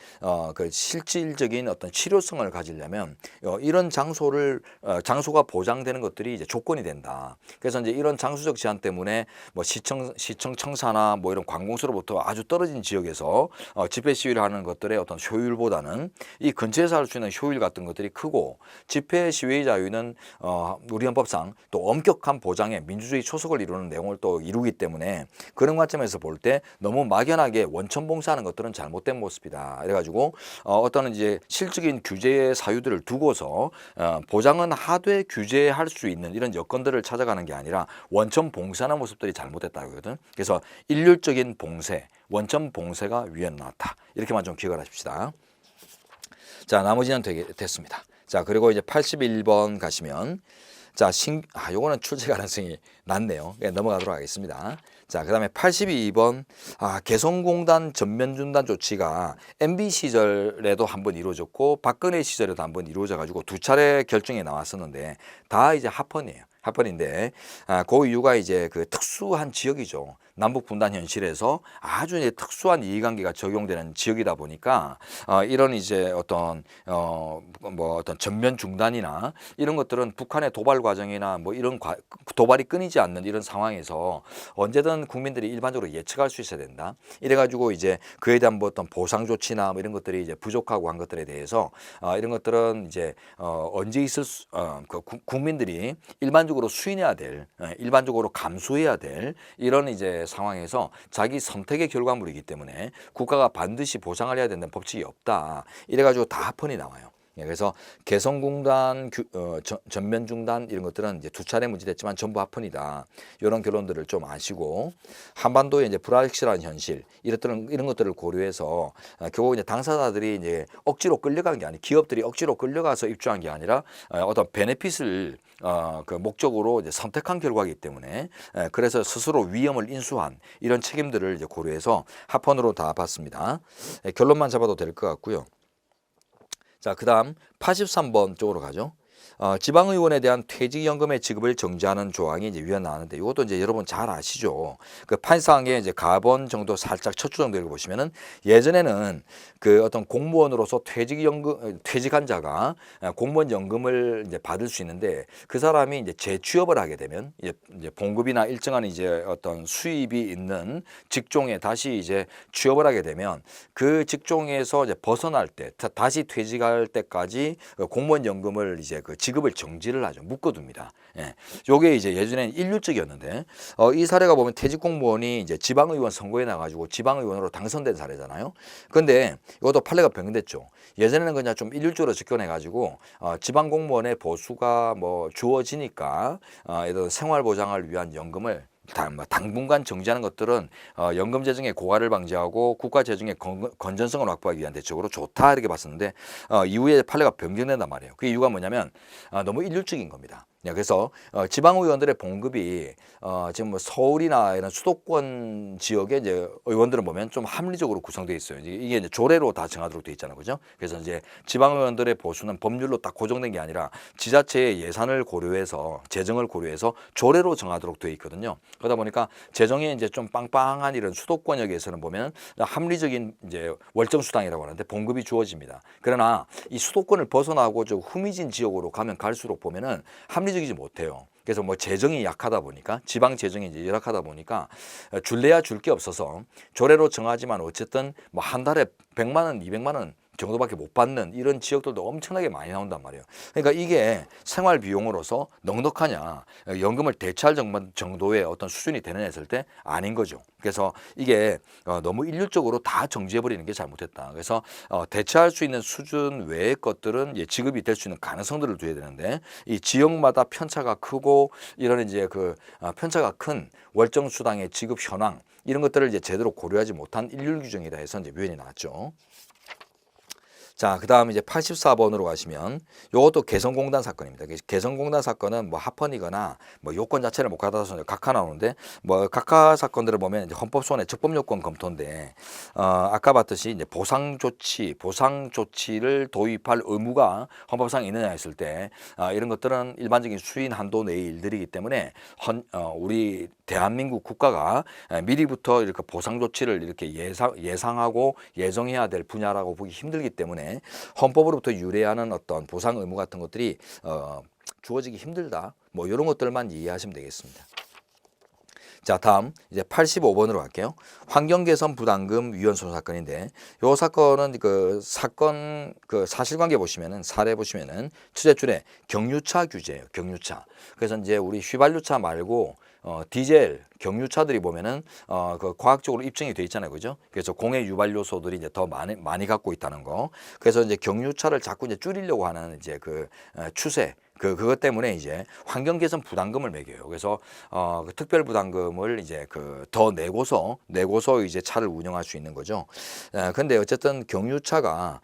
그 실질적인 어떤 치료성을 가지려면 이런 장소가 보장되는 것들이 이제 조건이 된다. 그래서 이제 이런 장소적 제한 때문에 뭐 시청 청사나 뭐 이런 관공서로부터 아주 떨어진 지역에서 집회 시위를 하는 것들의 어떤 효율보다는 이 근처에서 할 수 있는 효율 같은 것들이 크고 집회 시위의 자유는 우리 헌법상 또 엄격한 보장에 민주주의 초석을 이루는 내용을 또 이루기 때문에 그런 관점에서 볼 때 너무 막연하게 원천 봉쇄하는 것들은 잘못된 모습이다. 그래가지고 어떤 이제 실질적인 규제의 사유들을 두고서 보장은 하되 규제할 수 있는 이런 여건들을 찾아가는 게 아니라 원천 봉쇄하는 모습들이 잘못됐다거든. 그래서 일률적인 봉쇄, 원천 봉쇄가 위헌 나왔다. 이렇게만 좀 기억을 하십시다. 자, 나머지는 됐습니다. 자, 그리고 이제 81번 가시면 자, 요거는 출제 가능성이 낮네요. 넘어가도록 하겠습니다. 자, 그다음에 82번 개성공단 전면 중단 조치가 MB 시절에도 한번 이루어졌고 박근혜 시절에도 한번 이루어져 가지고 두 차례 결정이 나왔었는데 다 이제 합헌이에요. 합헌인데 그 이유가 이제 그 특수한 지역이죠. 남북 분단 현실에서 아주 이제 특수한 이해관계가 적용되는 지역이다 보니까 이런 이제 어떤 전면 중단이나 이런 것들은 북한의 도발 과정이나 뭐 이런 도발이 끊이지 않는 이런 상황에서 언제든 국민들이 일반적으로 예측할 수 있어야 된다. 이래가지고 이제 그에 대한 뭐 어떤 보상 조치나 뭐 이런 것들이 이제 부족하고 한 것들에 대해서 이런 것들은 이제 언제 국민들이 일반적으로 수인해야 될, 일반적으로 감수해야 될 이런 이제 상황에서 자기 선택의 결과물이기 때문에 국가가 반드시 보상을 해야 된다는 법칙이 없다. 이래가지고 다 합헌이 나와요. 예, 그래서 개성공단 전면 중단 이런 것들은 이제 2차례 문제됐지만 전부 합헌이다. 이런 결론들을 좀 아시고 한반도의 이제 불확실한 현실 이런 것들을 고려해서 결국 이제 당사자들이 이제 억지로 끌려간 게 아니 기업들이 억지로 끌려가서 입주한 게 아니라 어떤 베네핏을 그 목적으로 이제 선택한 결과이기 때문에 그래서 스스로 위험을 인수한 이런 책임들을 이제 고려해서 합헌으로 다 봤습니다. 결론만 잡아도 될 것 같고요. 자, 그다음 83번 쪽으로 가죠. 지방의원에 대한 퇴직연금의 지급을 정지하는 조항이 이제 위헌 나왔는데 이것도 이제 여러분 잘 아시죠. 그 판상에 이제 가번 정도 살짝 첫 줄 정도 이렇게 보시면은 예전에는 그 어떤 공무원으로서 퇴직한 자가 공무원 연금을 이제 받을 수 있는데 그 사람이 이제 재취업을 하게 되면 이제 봉급이나 일정한 이제 어떤 수입이 있는 직종에 다시 이제 취업을 하게 되면 그 직종에서 이제 벗어날 때 다시 퇴직할 때까지 공무원 연금을 이제 그 지급을 정지를 하죠. 묶어둡니다. 예. 요게 이제 예전에는 일률적이었는데 이 사례가 보면 퇴직 공무원이 이제 지방의원 선거에 나가지고 지방의원으로 당선된 사례잖아요. 근데 이것도 판례가 변경됐죠. 예전에는 그냥 좀 일률적으로 접근해가지고 지방 공무원의 보수가 뭐 주어지니까 이런 생활 보장을 위한 연금을 당분간 정지하는 것들은 연금 재정의 고갈을 방지하고 국가 재정의 건전성을 확보하기 위한 대책으로 좋다 이렇게 봤었는데 이후에 판례가 변경된단 말이에요. 그 이유가 뭐냐면 너무 일률적인 겁니다. 그래서 지방의원들의 봉급이 지금 뭐 서울이나 이런 수도권 지역의 이제 의원들은 보면 좀 합리적으로 구성되어 있어요. 이게 이제 조례로 다 정하도록 되어 있잖아요, 그죠? 그래서 이제 지방의원들의 보수는 법률로 딱 고정된 게 아니라 지자체의 예산을 고려해서 재정을 고려해서 조례로 정하도록 되어 있거든요. 그러다 보니까 재정에 이제 좀 빵빵한 이런 수도권역에서는 보면 합리적인 이제 월정 수당이라고 하는데 봉급이 주어집니다. 그러나 이 수도권을 벗어나고 좀 후미진 지역으로 가면 갈수록 보면은 합리적이지 못해요. 그래서 뭐 재정이 약하다 보니까 지방 재정이 이제 열악하다 보니까 줄래야 줄 게 없어서 조례로 정하지만 어쨌든 뭐 한 달에 100만 원, 200만 원 정도밖에 못 받는 이런 지역들도 엄청나게 많이 나온단 말이에요. 그러니까 이게 생활 비용으로서 넉넉하냐 연금을 대체할 정도의 어떤 수준이 되느냐 했을 때 아닌 거죠. 그래서 이게 너무 일률적으로 다 정지해버리는 게 잘못했다. 그래서 대체할 수 있는 수준 외의 것들은 지급이 될 수 있는 가능성들을 둬야 되는데 이 지역마다 편차가 크고 이런 이제 그 편차가 큰 월정 수당의 지급 현황 이런 것들을 이제 제대로 고려하지 못한 일률 규정이다 해서 이제 위헌이 나왔죠. 자, 그다음 이제 84번으로 가시면 이것도 개성공단 사건입니다. 개성공단 사건은 뭐 합헌이거나 뭐 요건 자체를 못 갖다서 각하 나오는데 뭐 각하 사건들을 보면 이제 헌법소원의 적법 요건 검토인데 아까 봤듯이 이제 보상 조치를 도입할 의무가 헌법상 있느냐 했을 때 이런 것들은 일반적인 수인 한도 내의 일들이기 때문에 우리 대한민국 국가가 미리부터 이렇게 보상 조치를 이렇게 예상하고 예정해야 될 분야라고 보기 힘들기 때문에 헌법으로부터 유래하는 어떤 보상 의무 같은 것들이 주어지기 힘들다. 뭐 이런 것들만 이해하시면 되겠습니다. 자, 다음 이제 85번으로 갈게요. 환경개선 부담금 위헌소송 사건인데 이 사건은 그 사건 그 사실관계 보시면은 사례 보시면은 첫째 줄에 경유차 규제예요. 경유차. 그래서 이제 우리 휘발유차 말고 디젤 경유차들이 보면은 그 과학적으로 입증이 돼 있잖아요, 그죠? 그래서 공해 유발 요소들이 이제 더 많이 갖고 있다는 거. 그래서 이제 경유차를 자꾸 이제 줄이려고 하는 이제 그 추세. 그것 때문에 이제 환경 개선 부담금을 매겨요. 그래서 그 특별 부담금을 이제 그 더 내고서 이제 차를 운영할 수 있는 거죠. 근데 어쨌든 경유차가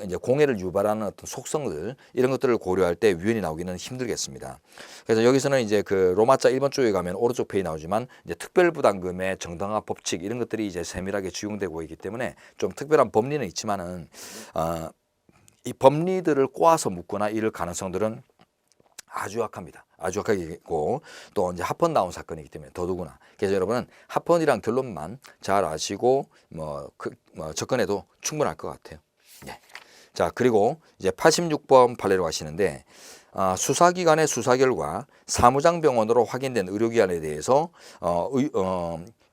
이제 공해를 유발하는 어떤 속성들 이런 것들을 고려할 때 위헌이 나오기는 힘들겠습니다. 그래서 여기서는 이제 그 로마자 1번 쪽에 가면 오른쪽 페이지 나오지만 이제 특별 부담금의 정당화 법칙 이런 것들이 이제 세밀하게 적용되고 있기 때문에 좀 특별한 법리는 있지만은 이 법리들을 꼬아서 묻거나 이럴 가능성들은 아주 약합니다. 아주 약하게 있고 또 이제 합헌 나온 사건이기 때문에 더더구나. 그래서 여러분은 합헌이란 결론만 잘 아시고 접근해도 충분할 것 같아요. 예. 자, 그리고 이제 86번 판례로 가시는데 수사기관의 수사 결과 사무장병원으로 확인된 의료기관에 대해서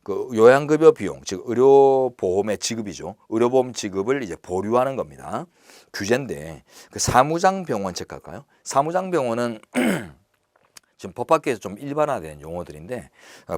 그 요양급여 비용, 즉 의료보험의 지급이죠. 의료보험 지급을 이제 보류하는 겁니다. 규제인데 그 사무장병원 체크할까요? 사무장병원은 지금 법 밖에서 좀 일반화된 용어들인데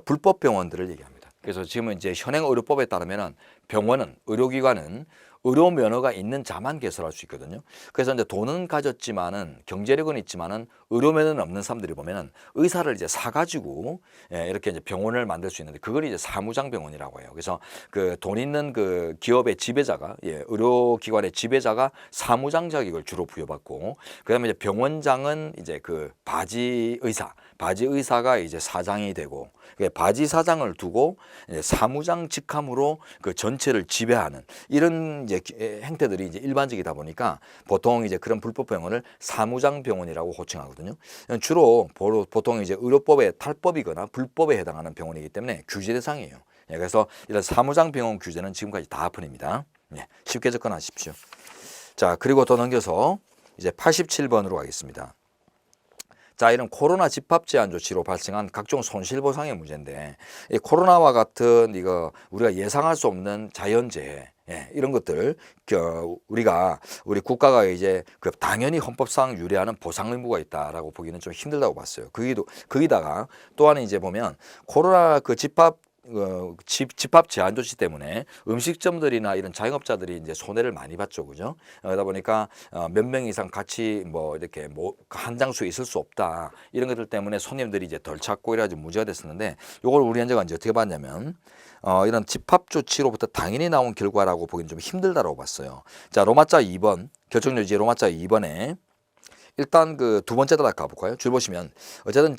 불법 병원들을 얘기합니다. 그래서 지금은 이제 현행 의료법에 따르면은 병원은 의료기관은 의료 면허가 있는 자만 개설할 수 있거든요. 그래서 이제 돈은 가졌지만은 경제력은 있지만은 의료 면허는 없는 사람들이 보면은 의사를 이제 사가지고 이렇게 이제 병원을 만들 수 있는데 그걸 이제 사무장 병원이라고 해요. 그래서 그 돈 있는 그 기업의 지배자가 의료기관의 지배자가 사무장 자격을 주로 부여받고 그다음에 이제 병원장은 이제 그 바지 의사가 이제 사장이 되고 바지 사장을 두고 이제 사무장 직함으로 그 전체를 지배하는 이런 이제 행태들이 이제 일반적이다 보니까 보통 이제 그런 불법 병원을 사무장 병원이라고 호칭하거든요. 주로 보통 이제 의료법의 탈법이거나 불법에 해당하는 병원이기 때문에 규제 대상이에요. 그래서 이런 사무장 병원 규제는 지금까지 다 풀입니다. 쉽게 접근하십시오. 자, 그리고 더 넘겨서 이제 87번으로 가겠습니다. 자, 이런 코로나 집합 제한 조치로 발생한 각종 손실보상의 문제인데 이 코로나와 같은 이거 우리가 예상할 수 없는 자연재해 이런 것들 우리 국가가 이제 그 당연히 헌법상 유리하는 보상 의무가 있다라고 보기는 좀 힘들다고 봤어요. 거기다가 또한 이제 보면 코로나 그 집합 제한 조치 때문에 음식점들이나 이런 자영업자들이 이제 손해를 많이 봤죠, 그죠? 그러다 보니까 몇 명 이상 같이 뭐 이렇게 한 장소에 있을 수 없다 이런 것들 때문에 손님들이 이제 덜 찾고 이래가지고 문제가 됐었는데 이걸 우리 현재가 이제 어떻게 봤냐면 이런 집합 조치로부터 당연히 나온 결과라고 보기는 좀 힘들다라고 봤어요. 자, 로마자 2번 결정요지 로마자 2번에 일단 그 두 번째 단락 가볼까요? 줄 보시면 어쨌든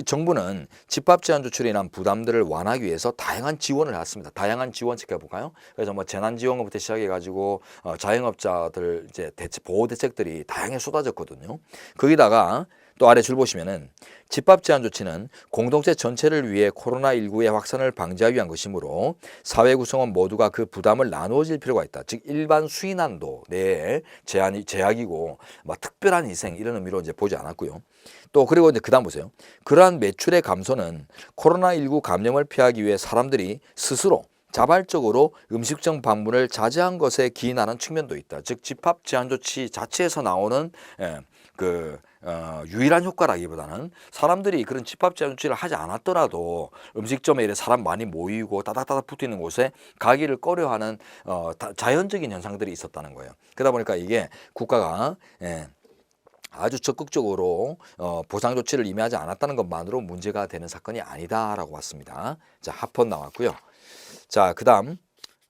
정부는 집합 제한 조치로 인한 부담들을 완화하기 위해서 다양한 지원을 했습니다. 다양한 지원 체크해볼까요? 그래서 뭐 재난지원금부터 시작해가지고 자영업자들 이제 보호 대책들이 다양하게 쏟아졌거든요. 거기다가 또 아래 줄 보시면은 집합 제한 조치는 공동체 전체를 위해 코로나19의 확산을 방지하기 위한 것이므로 사회 구성원 모두가 그 부담을 나누어질 필요가 있다. 즉 일반 수인한도 내에 제약이고 막 특별한 희생 이런 의미로 이제 보지 않았고요. 또 그리고 이제 그다음 보세요. 그러한 매출의 감소는 코로나19 감염을 피하기 위해 사람들이 스스로 자발적으로 음식점 방문을 자제한 것에 기인하는 측면도 있다. 즉 집합 제한 조치 자체에서 나오는 유일한 효과라기보다는 사람들이 그런 집합 제한 조치를 하지 않았더라도 음식점에 이래 사람 많이 모이고 따닥따닥 붙어 있는 곳에 가기를 꺼려하는 자연적인 현상들이 있었다는 거예요. 그러다 보니까 이게 국가가 아주 적극적으로 보상 조치를 임하지 않았다는 것만으로 문제가 되는 사건이 아니다라고 봤습니다. 자, 합헌 나왔고요. 자, 그다음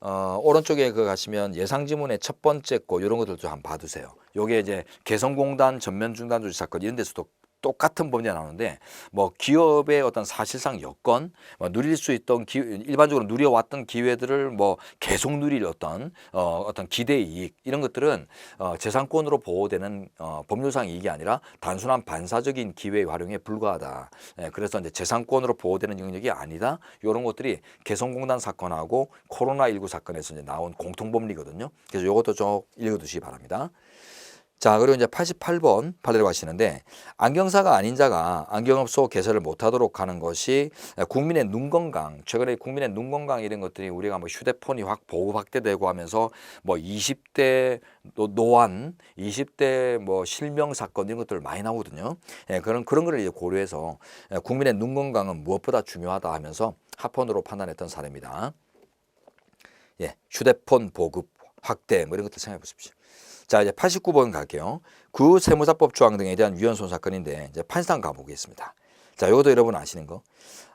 오른쪽에 가시면 예상 지문의 첫 번째 거 이런 것들 좀 한번 봐두세요. 요게 이제 개성공단 전면 중단 조치 사건 이런 데서도 똑같은 범죄가 나오는데 뭐 기업의 어떤 사실상 여건 누릴 수 있던 일반적으로 누려왔던 기회들을 뭐 계속 누릴 어떤 기대 이익 이런 것들은 재산권으로 보호되는 법률상 이익이 아니라 단순한 반사적인 기회 활용에 불과하다. 그래서 이제 재산권으로 보호되는 영역이 아니다. 이런 것들이 개성공단 사건하고 코로나19 사건에서 이제 나온 공통범리거든요. 그래서 이것도 좀 읽어두시기 바랍니다. 자, 그리고 이제 88번 판례로 가시는데 안경사가 아닌 자가 안경업소 개설을 못하도록 하는 것이 국민의 눈 건강, 최근에 국민의 눈 건강 이런 것들이 우리가 뭐 휴대폰이 보급 확대되고 하면서 뭐 20대 노안, 20대 뭐 실명 사건 이런 것들 많이 나오거든요. 그런 거를 이제 고려해서 국민의 눈 건강은 무엇보다 중요하다 하면서 합헌으로 판단했던 사례입니다. 휴대폰 보급 확대 뭐 이런 것들 생각해 보십시오. 자, 이제 89번 갈게요. 구 세무사법 조항 등에 대한 위헌손 사건인데 이제 판상 가보겠습니다. 자, 이것도 여러분 아시는 거.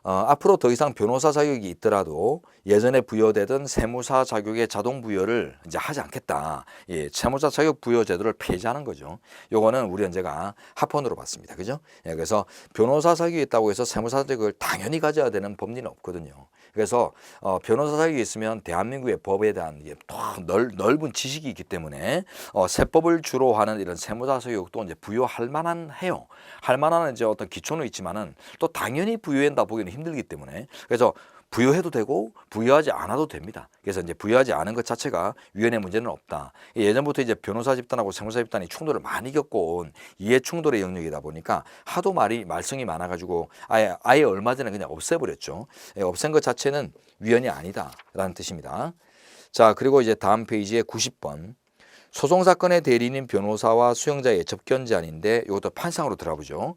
앞으로 더 이상 변호사 자격이 있더라도 예전에 부여되던 세무사 자격의 자동 부여를 이제 하지 않겠다. 세무사 자격 부여 제도를 폐지하는 거죠. 요거는 우리 현재가 합헌으로 봤습니다. 그죠? 그래서 변호사 자격이 있다고 해서 세무사 자격을 당연히 가져야 되는 법리는 없거든요. 그래서 변호사 자격이 있으면 대한민국의 법에 대한 넓은 지식이 있기 때문에 세법을 주로 하는 이런 세무사 자격도 이제 부여할 만한 해요. 할 만한 이제 어떤 기초는 있지만은 또 당연히 부여한다 보기는 힘들기 때문에 그래서 부여해도 되고 부여하지 않아도 됩니다. 그래서 이제 부여하지 않은 것 자체가 위헌의 문제는 없다. 예전부터 이제 변호사 집단하고 세무사 집단이 충돌을 많이 겪어온 이해 충돌의 영역이다 보니까 하도 말썽이 많아가지고 아예 얼마 전에 그냥 없애버렸죠. 없앤 것 자체는 위헌이 아니다라는 뜻입니다. 자, 그리고 이제 다음 페이지에 90번. 소송 사건의 대리인인 변호사와 수용자의 접견 제한인데 이것도 판상으로 들어보죠.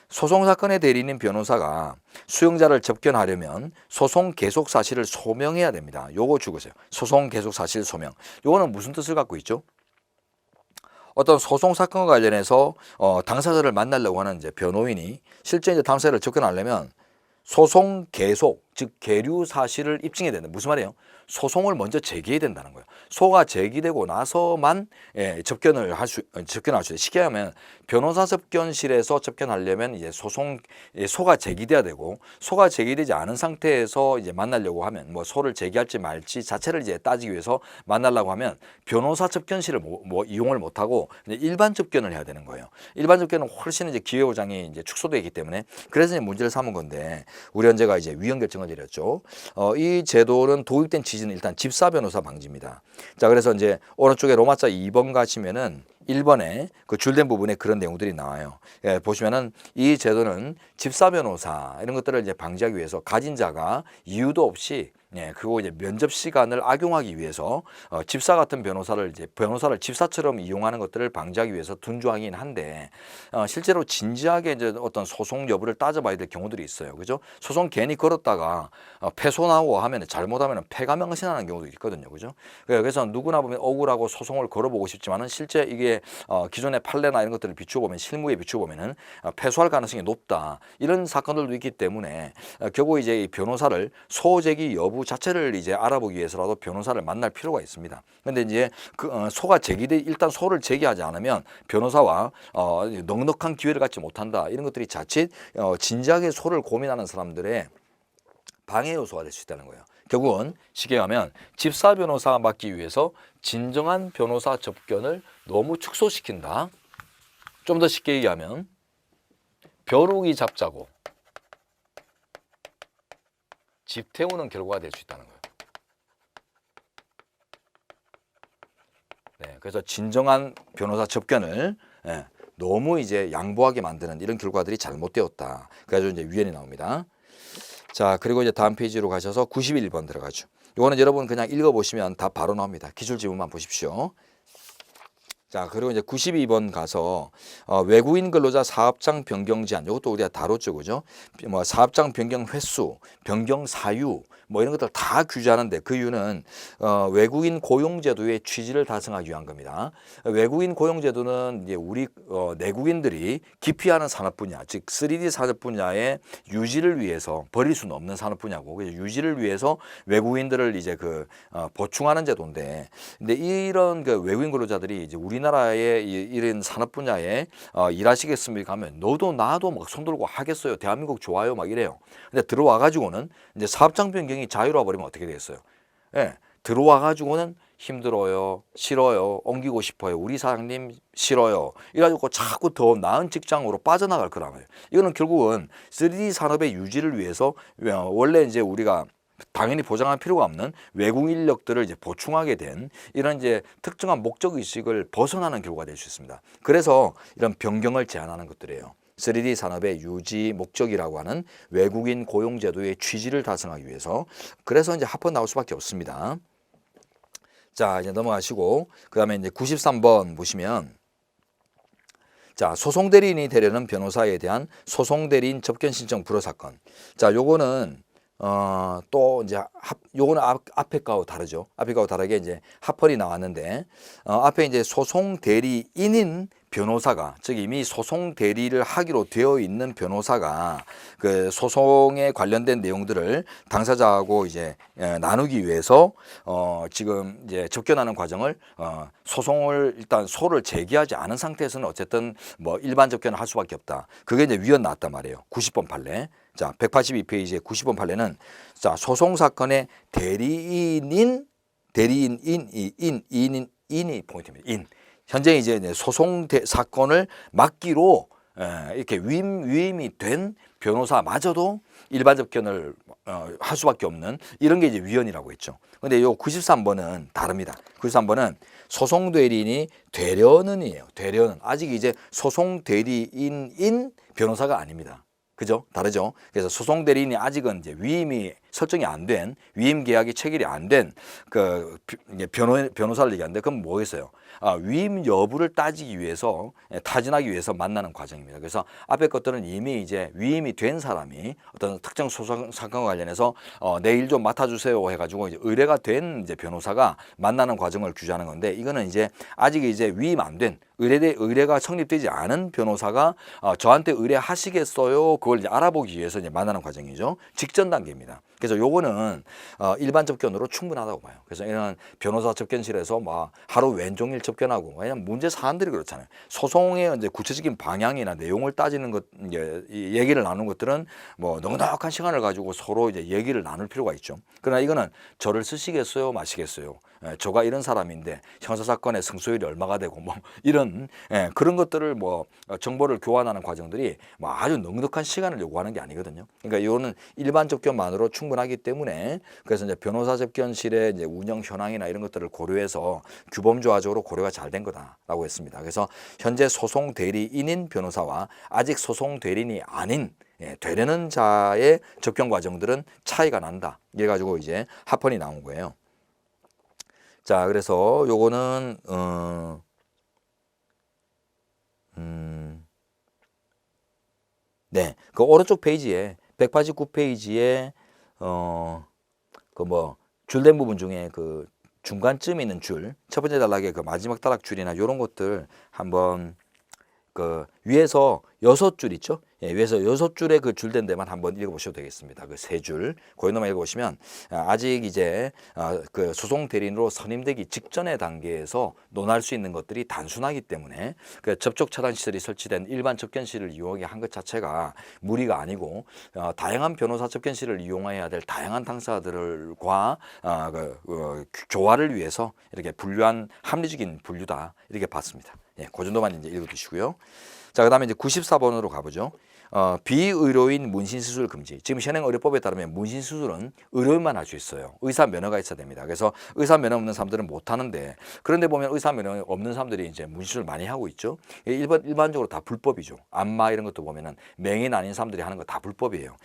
소송 사건의 대리인 변호사가 수용자를 접견하려면 소송 계속 사실을 소명해야 됩니다. 요거 적으세요. 소송 계속 사실 소명. 요거는 무슨 뜻을 갖고 있죠? 어떤 소송 사건과 관련해서 당사자를 만나려고 하는 이제 변호인이 실제 이제 당사자를 접견하려면 소송 계속, 즉 계류 사실을 입증해야 된다. 무슨 말이에요? 소송을 먼저 제기해야 된다는 거예요. 소가 제기되고 나서만 접견을 할 수 있어요. 쉽게 하면 변호사 접견실에서 접견하려면 이제 소가 제기돼야 되고, 소가 제기되지 않은 상태에서 이제 만나려고 하면 뭐 소를 제기할지 말지 자체를 이제 따지기 위해서 만나려고 하면 변호사 접견실을 이용을 못하고 일반 접견을 해야 되는 거예요. 일반 접견은 훨씬 이제 기회 보장이 이제 축소되기 때문에 그래서 이제 문제를 삼은 건데, 우리 헌재가 이제 위헌 결정을 내렸죠. 이 제도는 도입된 취지는 일단 집사 변호사 방지입니다. 자, 그래서 이제 오른쪽에 로마자 2번 가시면은 1번에 그 줄된 부분에 그런 내용들이 나와요. 예, 보시면은 이 제도는 집사 변호사 이런 것들을 이제 방지하기 위해서 가진 자가 이유도 없이 그리고 이제 면접 시간을 악용하기 위해서 집사 같은 변호사를 집사처럼 이용하는 것들을 방지하기 위해서 둔 조항이긴 한데, 실제로 진지하게 이제 어떤 소송 여부를 따져봐야 될 경우들이 있어요. 그죠? 소송 괜히 걸었다가 패소 나오고 하면 잘못하면 패가 명신하는 경우도 있거든요. 그죠? 그래서 누구나 보면 억울하고 소송을 걸어보고 싶지만은 실제 이게 기존의 판례나 이런 것들을 비추어보면, 실무에 비추어보면은 패소할 가능성이 높다. 이런 사건들도 있기 때문에 결국 이제 이 변호사를 소제기 여부 자체를 이제 알아보기 위해서라도 변호사를 만날 필요가 있습니다. 그런데 이제 일단 소를 제기하지 않으면 변호사와 넉넉한 기회를 갖지 못한다. 이런 것들이 자칫 진지하게 소를 고민하는 사람들의 방해 요소가 될 수 있다는 거예요. 결국은 쉽게 하면 집사 변호사가 맡기 위해서 진정한 변호사 접견을 너무 축소시킨다. 좀 더 쉽게 얘기하면 벼룩이 잡자고 집 태우는 결과가 될 수 있다는 거예요. 네, 그래서 진정한 변호사 접견을 너무 이제 양보하게 만드는 이런 결과들이 잘못되었다. 그래서 이제 위헌이 나옵니다. 자, 그리고 이제 다음 페이지로 가셔서 91번 들어가죠. 이거는 여러분 그냥 읽어보시면 다 바로 나옵니다. 기출 지문만 보십시오. 자, 그리고 이제 92번 가서 외국인 근로자 사업장 변경 제한, 이것도 우리가 다뤘죠, 그죠? 뭐 사업장 변경 횟수, 변경 사유, 뭐 이런 것들 다 규제하는데, 그 이유는 외국인 고용제도의 취지를 달성하기 위한 겁니다. 외국인 고용제도는 이제 우리 내국인들이 기피하는 산업 분야, 즉 3D 산업 분야의 유지를 위해서, 버릴 수는 없는 산업 분야고, 그래서 유지를 위해서 외국인들을 이제 보충하는 제도인데, 근데 이런 그 외국인 근로자들이 이제 우리나라의 이런 산업 분야에 일하시겠습니까 하면 너도 나도 막 손들고 하겠어요. 대한민국 좋아요 막 이래요. 근데 들어와 가지고는 이제 사업장 변경이 자유로워 버리면 어떻게 되겠어요? 예. 들어와 가지고는 힘들어요, 싫어요, 옮기고 싶어요, 우리 사장님 싫어요, 이래가지고 자꾸 더 나은 직장으로 빠져나갈 거란 말이에요. 이거는 결국은 3D 산업의 유지를 위해서 원래 이제 우리가 당연히 보장할 필요가 없는 외국 인력들을 이제 보충하게 된 이런 이제 특정한 목적 의식을 벗어나는 결과가 될 수 있습니다. 그래서 이런 변경을 제한하는 것들이에요. 3D 산업의 유지 목적이라고 하는 외국인 고용 제도의 취지를 달성하기 위해서. 그래서 이제 합헌 나올 수밖에 없습니다. 자, 이제 넘어가시고 그다음에 이제 93번 보시면, 자, 소송 대리인이 되려는 변호사에 대한 소송 대리인 접견 신청 불허 사건. 자, 요거는 또 이제 요거는 앞에 거하고 다르죠. 앞에 거하고 다르게 이제 합헌이 나왔는데, 앞에 이제 소송 대리인인 변호사가, 즉 이미 소송 대리를 하기로 되어 있는 변호사가 그 소송에 관련된 내용들을 당사자하고 이제 나누기 위해서 지금 이제 접견하는 과정을 소송을 일단 소를 제기하지 않은 상태에서는 어쨌든 뭐 일반 접견을 할 수밖에 없다. 그게 이제 위헌 나왔단 말이에요. 90번 판례. 자, 182페이지의 90번 판례는, 자, 소송 사건의 대리인이 포인트입니다. 현재 이제 소송 사건을 맡기로 이렇게 위임이 된 변호사마저도 일반 접견을 할 수밖에 없는 이런 게 이제 위헌이라고 했죠. 근데 요 93번은 다릅니다. 93번은 소송 대리인이 되려는이에요. 되려는. 아직 이제 소송 대리인인 변호사가 아닙니다. 그죠? 다르죠? 그래서 소송 대리인이 아직은 이제 위임이 설정이 안 된 위임 계약이 체결이 안 된 그 변호사를 얘기하는데 그럼 뭐겠어요? 위임 여부를 따지기 위해서 타진하기 위해서 만나는 과정입니다. 그래서 앞에 것들은 이미 이제 위임이 된 사람이 어떤 특정 소송 사건과 관련해서 내일 좀 맡아주세요 해가지고 이제 의뢰가 된 이제 변호사가 만나는 과정을 규정하는 건데 이거는 이제 아직 이제 위임 안 된 의뢰가 성립되지 않은 변호사가 저한테 의뢰하시겠어요? 그걸 이제 알아보기 위해서 이제 만나는 과정이죠. 직전 단계입니다. 그래서 요거는 일반 접견으로 충분하다고 봐요. 그래서 이런 변호사 접견실에서 막 하루 왼종일 접견하고 왜냐면 문제 사안들이 그렇잖아요. 소송의 이제 구체적인 방향이나 내용을 따지는 것, 이제 얘기를 나누는 것들은 뭐 넉넉한 시간을 가지고 서로 이제 얘기를 나눌 필요가 있죠. 그러나 이거는 저를 쓰시겠어요, 마시겠어요? 저가 이런 사람인데 형사 사건의 승소율이 얼마가 되고 뭐 이런 그런 것들을 뭐 정보를 교환하는 과정들이 뭐 아주 넉넉한 시간을 요구하는 게 아니거든요. 그러니까 이거는 일반 접견만으로 충분하기 때문에 그래서 이제 변호사 접견실의 이제 운영 현황이나 이런 것들을 고려해서 규범조화적으로 고려가 잘 된 거다라고 했습니다. 그래서 현재 소송 대리인인 변호사와 아직 소송 대리인이 아닌 되려는 자의 접견 과정들은 차이가 난다. 이래 가지고 이제 합헌이 나온 거예요. 자, 그래서 요거는 네, 그 오른쪽 페이지에 189페이지에 그 뭐 줄된 부분 중에 그 중간쯤에 있는 줄, 첫 번째 단락의 그 마지막 단락 줄이나 이런 것들 한번 그 위에서 6줄 있죠? 위에서 6줄의 그 줄된 데만 한번 읽어보셔도 되겠습니다. 그 3줄, 고인도만 읽어보시면 아직 이제 그 소송 대리인으로 선임되기 직전의 단계에서 논할 수 있는 것들이 단순하기 때문에 그 접촉 차단 시설이 설치된 일반 접견실을 이용하게 한 것 자체가 무리가 아니고 다양한 변호사 접견실을 이용해야 될 다양한 당사자들과 조화를 위해서 이렇게 분류한 합리적인 분류다 이렇게 봤습니다. 그 정도만 이제 읽어두시고요. 자, 그다음에 이제 94번으로 가보죠. 비의료인 문신수술 금지. 지금 현행 의료법에 따르면 문신수술은 의료인만 할 수 있어요. 의사 면허가 있어야 됩니다. 그래서 의사 면허 없는 사람들은 못 하는데 그런데 보면 의사 면허 없는 사람들이 이제 문신수술 많이 하고 있죠. 일반적으로 다 불법이죠. 안마 이런 것도 보면은 맹인 아닌 사람들이 하는 거 다 불법이에요.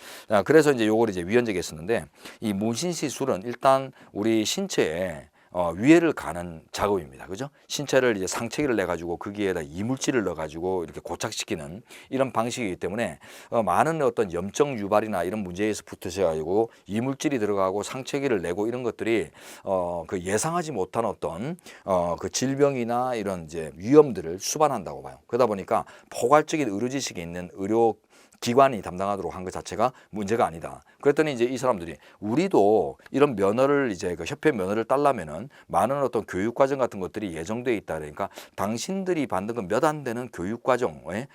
그래서 이제 요걸 이제 위헌적에 썼는데 이 문신시술은 일단 우리 신체에 위해를 가는 작업입니다. 그죠? 신체를 이제 상체기를 내 가지고 거기에다 이물질을 넣어 가지고 이렇게 고착시키는 이런 방식이기 때문에 많은 어떤 염증 유발이나 이런 문제에서 붙으셔 가지고 이물질이 들어가고 상체기를 내고 이런 것들이 그 예상하지 못한 어떤 그 질병이나 이런 이제 위험들을 수반한다고 봐요. 그러다 보니까 포괄적인 의료 지식이 있는 의료 기관이 담당하도록 한 것 자체가 문제가 아니다. 그랬더니 이제 이 사람들이 우리도 이런 면허를 이제 그 협회 면허를 따려면은 많은 어떤 교육 과정 같은 것들이 예정돼 있다. 그러니까 당신들이 받는 그 몇 안 되는 교육 과정에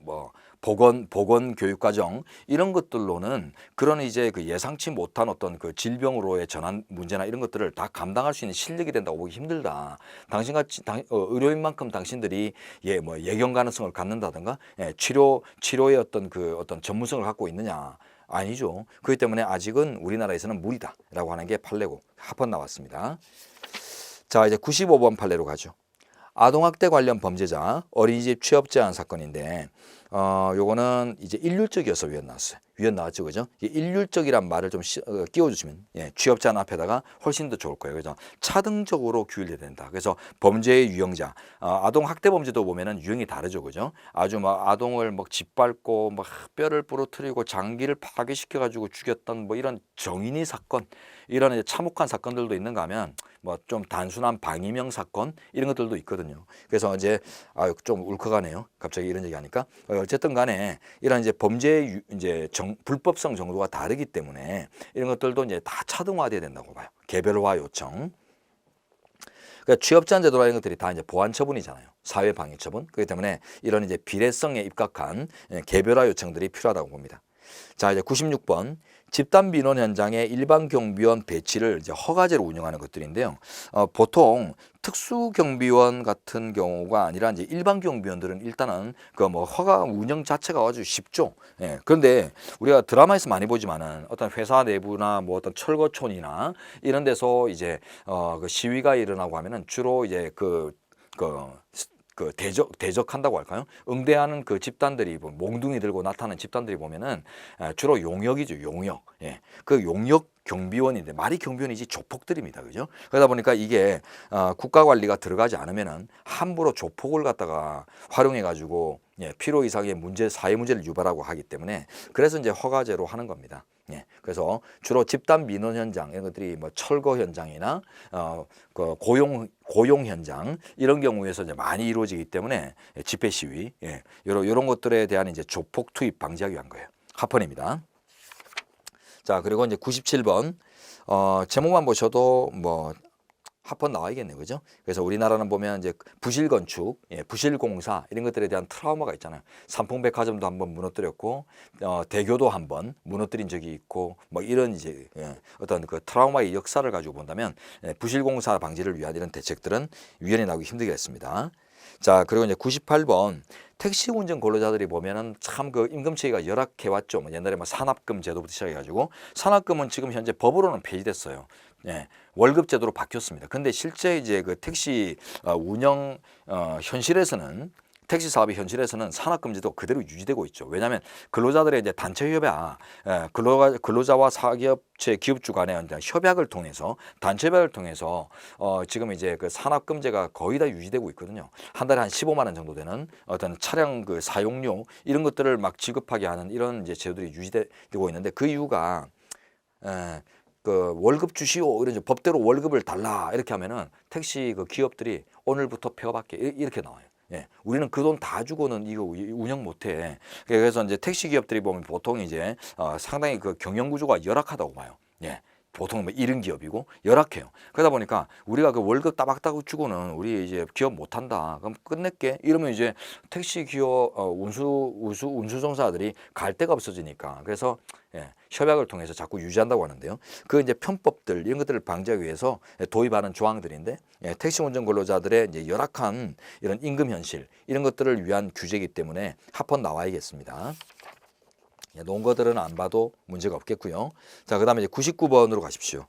뭐 보건 교육 과정 이런 것들로는 그런 이제 그 예상치 못한 어떤 그 질병으로의 전환 문제나 이런 것들을 다 감당할 수 있는 실력이 된다고 보기 힘들다. 당신같이 의료인만큼 당신들이 뭐 예견 가능성을 갖는다든가 치료의 어떤 전문성을 갖고 있느냐. 아니죠. 그렇기 때문에 아직은 우리나라에서는 무리다라고 하는 게 판례고 합헌 나왔습니다. 자, 이제 95번 판례로 가죠. 아동학대 관련 범죄자 어린이집 취업 제한 사건인데 요거는 이제 일률적이어서 위헌 나왔어요. 위헌 나왔죠, 그죠? 일률적이란 말을 좀 끼워주시면 취업 제한 앞에다가 훨씬 더 좋을 거예요. 그죠? 차등적으로 규율돼야 된다. 그래서 범죄의 유형자, 아동 학대 범죄도 보면은 유형이 다르죠, 그죠? 아주 막 아동을 막 짓밟고 막 뼈를 부러뜨리고 장기를 파괴시켜가지고 죽였던 뭐 이런 정인이 사건, 이런 이제 참혹한 사건들도 있는가 하면 뭐 좀 단순한 방임형 사건 이런 것들도 있거든요. 그래서 이제 좀 울컥하네요. 갑자기 이런 얘기하니까 어쨌든 간에 이런 이제 범죄의 이제 불법성 정도가 다르기 때문에 이런 것들도 이제 다 차등화돼야 된다고 봐요. 개별화 요청. 그러니까 취업 제한 제도라 이런 것들이 다 이제 보완 처분이잖아요. 사회 방해 처분. 그렇기 때문에 이런 이제 비례성에 입각한 개별화 요청들이 필요하다고 봅니다. 자, 이제 96번. 집단 민원 현장에 일반 경비원 배치를 이제 허가제로 운영하는 것들인데요. 보통 특수 경비원 같은 경우가 아니라 이제 일반 경비원들은 일단은 그 뭐 허가 운영 자체가 아주 쉽죠. 그런데 우리가 드라마에서 많이 보지만은 어떤 회사 내부나 뭐 어떤 철거촌이나 이런 데서 이제 그 시위가 일어나고 하면은 주로 이제 그 그 대적한다고 할까요? 응대하는 그 집단들이 몽둥이 들고 나타나는 집단들이 보면은 주로 용역이죠, 용역. 예, 그 용역 경비원인데 말이 경비원이지 조폭들입니다, 그죠? 그러다 보니까 이게 국가 관리가 들어가지 않으면은 함부로 조폭을 갖다가 활용해 가지고 예, 필요 이상의 사회 문제를 유발하고 하기 때문에 그래서 이제 허가제로 하는 겁니다. 예, 그래서 주로 집단 민원 현장 이런 것들이 뭐 철거 현장이나 그 고용 현장 이런 경우에서 이제 많이 이루어지기 때문에 집회 시위 이런 것들에 대한 이제 조폭 투입 방지하기 위한 거예요. 합헌입니다. 자, 그리고 이제 97번 제목만 보셔도 뭐 합헌 나와야겠네요, 그죠? 그래서 우리나라는 보면 이제 부실 건축, 부실 공사 이런 것들에 대한 트라우마가 있잖아요. 삼풍백화점도 한번 무너뜨렸고, 대교도 한번 무너뜨린 적이 있고, 뭐 이런 이제 어떤 그 트라우마의 역사를 가지고 본다면 부실공사 방지를 위한 이런 대책들은 위헌이 나오기 힘들겠습니다. 자, 그리고 이제 98번 택시 운전 근로자들이 보면은 참 그 임금체계가 열악해 왔죠. 옛날에 뭐 산합금 제도부터 시작해가지고 산합금은 지금 현재 법으로는 폐지됐어요. 예, 월급 제도로 바뀌었습니다. 근데 실제 이제 그 택시 운영 현실에서는 택시 사업의 현실에서는 산업금지도 그대로 유지되고 있죠. 왜냐하면 근로자들의 이제 단체 협약, 근로자와 사기업체 기업주 간의 협약을 통해서 단체 협약을 통해서 지금 이제 그 산업금제가 거의 다 유지되고 있거든요. 한 달에 한 15만 원 정도 되는 어떤 차량 그 사용료 이런 것들을 막 지급하게 하는 이런 이제 제도들이 유지되고 있는데 그 이유가 그 월급 주시오 이런 법대로 월급을 달라 이렇게 하면은 택시 그 기업들이 오늘부터 폐업할게 이렇게 나와요. 예, 우리는 그 돈 다 주고는 이거 운영 못해. 그래서 이제 택시 기업들이 보면 보통 이제 상당히 그 경영 구조가 열악하다고 봐요. 예. 보통 뭐 이른 기업이고 열악해요. 그러다 보니까 우리가 그 월급 따박따박 주고는 우리 이제 기업 못한다. 그럼 끝낼게. 이러면 이제 택시 기업 운수종사들이 갈 데가 없어지니까. 그래서 협약을 통해서 자꾸 유지한다고 하는데요. 그 이제 편법들 이런 것들을 방지하기 위해서 도입하는 조항들인데 택시 운전 근로자들의 이제 열악한 이런 임금 현실 이런 것들을 위한 규제이기 때문에 합헌 나와야겠습니다. 놓은 것들은 안 봐도 문제가 없겠고요. 자, 그다음에 이제 99번으로 가십시오.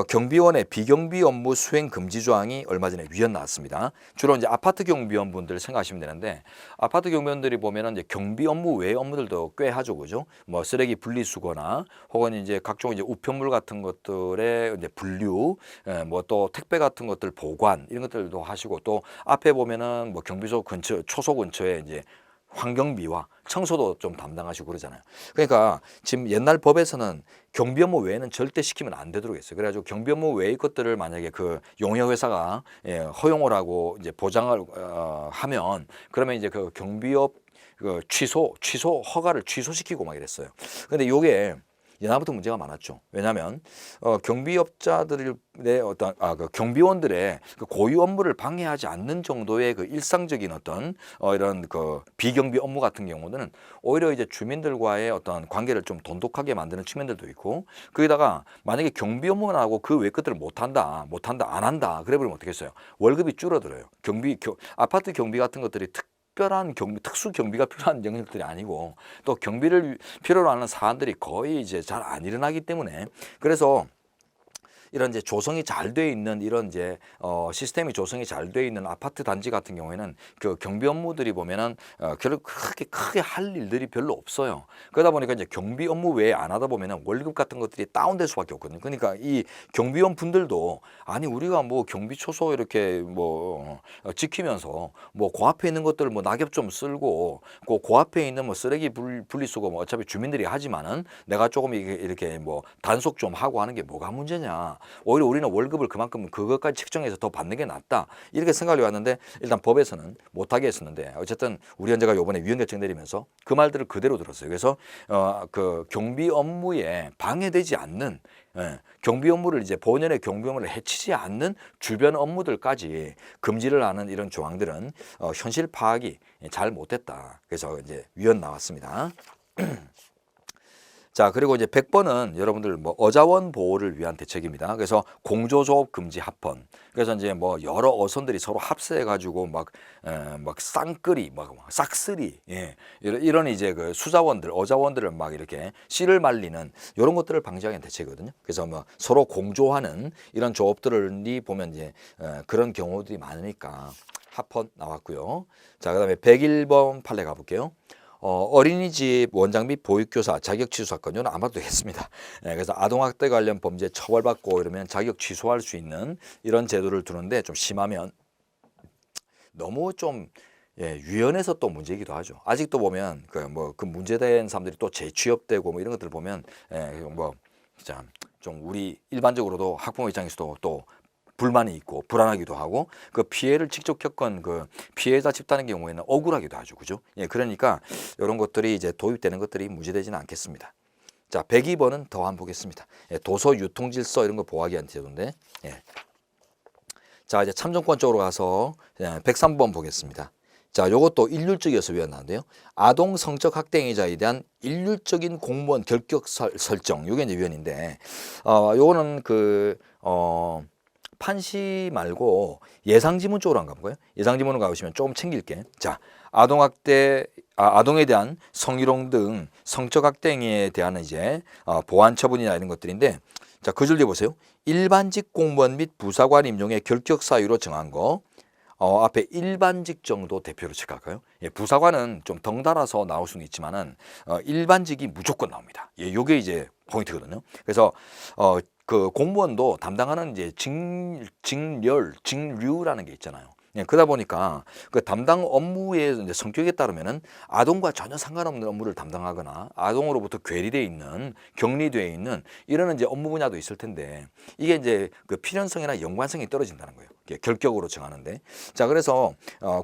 경비원의 비경비 업무 수행 금지 조항이 얼마 전에 위헌 나왔습니다. 주로 이제 아파트 경비원 분들 생각하시면 되는데 아파트 경비원들이 보면은 이제 경비 업무 외의 업무들도 꽤 하죠, 그죠? 뭐 쓰레기 분리수거나 혹은 이제 각종 이제 우편물 같은 것들의 이제 분류, 뭐 또 택배 같은 것들 보관 이런 것들도 하시고 또 앞에 보면은 뭐 경비소 근처 초소 근처에 이제 환경미화, 청소도 좀 담당하시고 그러잖아요. 그러니까 지금 옛날 법에서는 경비 업무 외에는 절대 시키면 안 되도록 했어요. 그래가지고 경비 업무 외의 것들을 만약에 그 용역회사가 허용을 하고 이제 보장을 하면 그러면 이제 그 경비업 그 취소 허가를 취소시키고 막 이랬어요. 근데 요게 옛날부터 문제가 많았죠. 왜냐하면 경비업자들의 어떤 그 경비원들의 그 고유 업무를 방해하지 않는 정도의 그 일상적인 어떤 이런 그 비경비 업무 같은 경우는 오히려 이제 주민들과의 어떤 관계를 좀 돈독하게 만드는 측면들도 있고 거기다가 만약에 경비 업무만 하고 그 외 것들을 못한다 안 한다 그래버리면 어떻겠어요? 월급이 줄어들어요. 아파트 경비 같은 것들이 특별한 특수 경비가 필요한 영역들이 아니고 또 경비를 필요로 하는 사안들이 거의 이제 잘 안 일어나기 때문에 그래서 이런 이제 조성이 잘 돼 있는 이런 이제 시스템이 조성이 잘 돼 있는 아파트 단지 같은 경우에는 그 경비 업무들이 보면은 결국 크게 할 일들이 별로 없어요. 그러다 보니까 이제 경비 업무 외에 안 하다 보면은 월급 같은 것들이 다운될 수밖에 없거든요. 그러니까 이 경비원 분들도 아니 우리가 뭐 경비 초소 이렇게 뭐 지키면서 뭐 그 앞에 있는 것들 뭐 낙엽 좀 쓸고 그 앞에 있는 뭐 쓰레기 분리수거 뭐 어차피 주민들이 하지만은 내가 조금 이렇게 뭐 단속 좀 하고 하는 게 뭐가 문제냐. 오히려 우리는 월급을 그만큼 그것까지 책정해서 더 받는 게 낫다 이렇게 생각을 해왔는데 일단 법에서는 못하게 했었는데 어쨌든 우리 현재가 이번에 위헌 결정 내리면서 그 말들을 그대로 들었어요. 그래서 그 경비 업무에 방해되지 않는 경비 업무를 이제 본연의 경비 업무를 해치지 않는 주변 업무들까지 금지를 하는 이런 조항들은 현실 파악이 잘 못됐다. 그래서 이제 위헌 나왔습니다. 자, 그리고 이제 100번은 여러분들 뭐 어자원 보호를 위한 대책입니다. 그래서 공조조업 금지 합헌. 그래서 이제 뭐 여러 어선들이 서로 합세해 가지고 막 쌍끌이 막 싹쓸이 이런 이제 그 수자원들 어자원들을 막 이렇게 씨를 말리는 이런 것들을 방지하기 위한 대책이거든요. 그래서 뭐 서로 공조하는 이런 조업들이 보면 이제 그런 경우들이 많으니까 합헌 나왔고요. 자, 그다음에 101번 판례 가볼게요. 어린이집 원장 및 보육교사 자격 취소 사건, 이건 아마도 했습니다. 그래서 아동학대 관련 범죄 처벌받고 이러면 자격 취소할 수 있는 이런 제도를 두는데 좀 심하면 너무 좀 유연해서 또 문제이기도 하죠. 아직도 보면 그 문제된 사람들이 또 재취업되고 뭐 이런 것들 보면 진짜 좀 우리 일반적으로도 학부모 입장에서도 또 불만이 있고 불안하기도 하고 그 피해를 직접 겪은 그 피해자 집단의 경우에는 억울하기도 하죠. 그죠? 그러니까 이런 것들이 이제 도입되는 것들이 문제되지는 않겠습니다. 자, 102번은 더 한번 보겠습니다. 도서 유통 질서 이런 거 보호하기 위한 제도인데. 자, 이제 참정권 쪽으로 가서 103번 보겠습니다. 자, 요것도 일률적이어서 위헌나는데요. 아동 성적 학대 행위자에 대한 일률적인 공무원 결격 설정, 요게 이제 위헌인데, 요거는 판시 말고 예상지문 쪽으로 한번 가볼까요? 예상지문으로 가보시면 조금 챙길게. 자, 아동에 대한 성희롱 등 성적 학대 행위에 대한 이제 보완 처분이나 이런 것들인데, 자, 그 줄 뒤에 보세요. 일반직 공무원 및 부사관 임용의 결격 사유로 정한 거. 앞에 일반직 정도 대표로 체크할까요? 부사관은 좀 덩달아서 나올 수는 있지만은 일반직이 무조건 나옵니다. 요게 이제 포인트거든요. 그래서 그 공무원도 담당하는 이제 직류라는 게 있잖아요. 그러다 보니까 그 담당 업무의 이제 성격에 따르면은 아동과 전혀 상관없는 업무를 담당하거나 아동으로부터 괴리되어 있는 격리되어 있는 이런 이제 업무 분야도 있을 텐데 이게 이제 그 필연성이나 연관성이 떨어진다는 거예요. 결격으로 정하는데. 자, 그래서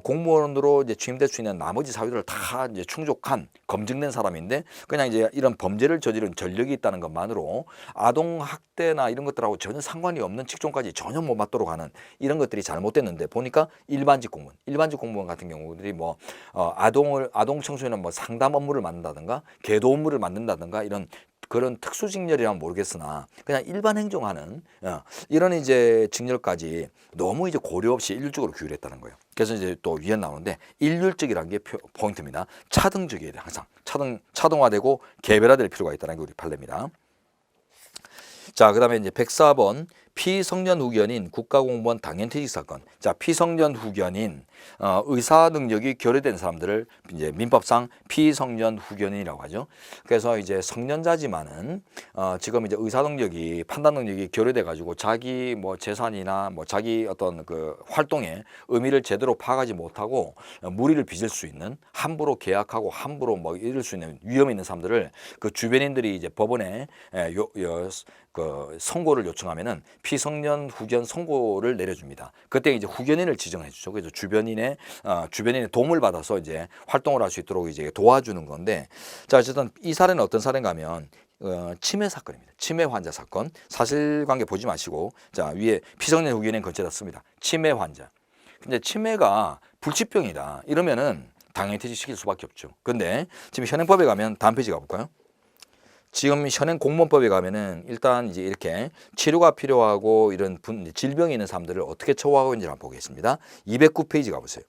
공무원으로 이제 취임될 수 있는 나머지 사유들을 다 이제 충족한 검증된 사람인데 그냥 이제 이런 범죄를 저지른 전력이 있다는 것만으로 아동 학대나 이런 것들하고 전혀 상관이 없는 직종까지 전혀 못 맞도록 하는 이런 것들이 잘못됐는데 보니까 일반직 공무원 같은 경우들이 뭐 아동 청소년은 뭐 상담 업무를 맡는다든가 계도 업무를 맡는다든가 이런 그런 특수 직렬이라면 모르겠으나 그냥 일반 행정하는 이런 이제 직렬까지 너무 이제 고려 없이 일률적으로 규율했다는 거예요. 그래서 이제 또 위헌 나오는데 일률적이라는 게 포인트입니다. 차등적이어야 돼. 항상 차등화되고 개별화될 필요가 있다는 게 우리 판례입니다. 자, 그다음에 이제 104번 피성년 후견인 국가공무원 당연퇴직 사건. 자, 피성년 후견인 의사 능력이 결여된 사람들을 이제 민법상 피성년 후견인이라고 하죠. 그래서 이제 성년자지만은 지금 이제 의사 능력이 판단 능력이 결여돼 가지고 자기 뭐 재산이나 뭐 자기 어떤 그 활동에 의미를 제대로 파악하지 못하고 무리를 빚을 수 있는 함부로 계약하고 함부로 뭐 이럴 수 있는 위험이 있는 사람들을 그 주변인들이 이제 법원에 그 선고를 요청하면은 피성년 후견 선고를 내려줍니다. 그때 이제 후견인을 지정해 주죠. 그래서 주변인의 도움을 받아서 이제 활동을 할 수 있도록 이제 도와주는 건데, 자, 어쨌든 이 사례는 어떤 사례인가 하면 치매 사건입니다. 치매 환자 사건. 사실관계 보지 마시고 자, 위에 피성년 후견인 건체다 씁니다. 치매 환자. 근데 치매가 불치병이다 이러면은 당연히 퇴직시킬 수밖에 없죠. 근데 지금 현행법에 가면 다음 페이지 가볼까요? 지금 현행 공무원법에 가면은 일단 이제 이렇게 치료가 필요하고 이런 질병이 있는 사람들을 어떻게 처우하고 있는지 한번 보겠습니다. 209페이지 가보세요.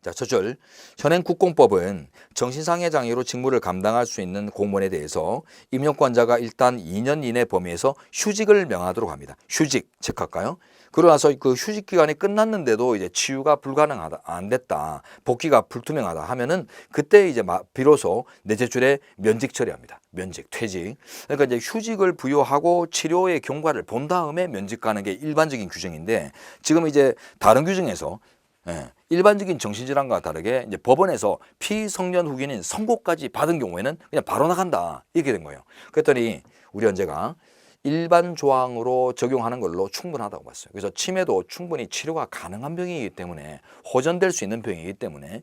자, 첫 줄. 현행 국공법은 정신상해 장애로 직무를 감당할 수 있는 공무원에 대해서 임용권자가 일단 2년 이내 범위에서 휴직을 명하도록 합니다. 휴직 체크할까요? 그러고 나서 그 휴직 기간이 끝났는데도 이제 치유가 불가능하다, 안 됐다, 복귀가 불투명하다 하면은 그때 이제 비로소 내재출에 면직 처리합니다. 면직, 퇴직. 그러니까 이제 휴직을 부여하고 치료의 경과를 본 다음에 면직 가는 게 일반적인 규정인데 지금 이제 다른 규정에서 일반적인 정신질환과 다르게 이제 법원에서 피성년 후견인 선고까지 받은 경우에는 그냥 바로 나간다 이렇게 된 거예요. 그랬더니 우리 헌재가 일반 조항으로 적용하는 걸로 충분하다고 봤어요. 그래서 치매도 충분히 치료가 가능한 병이기 때문에 호전될 수 있는 병이기 때문에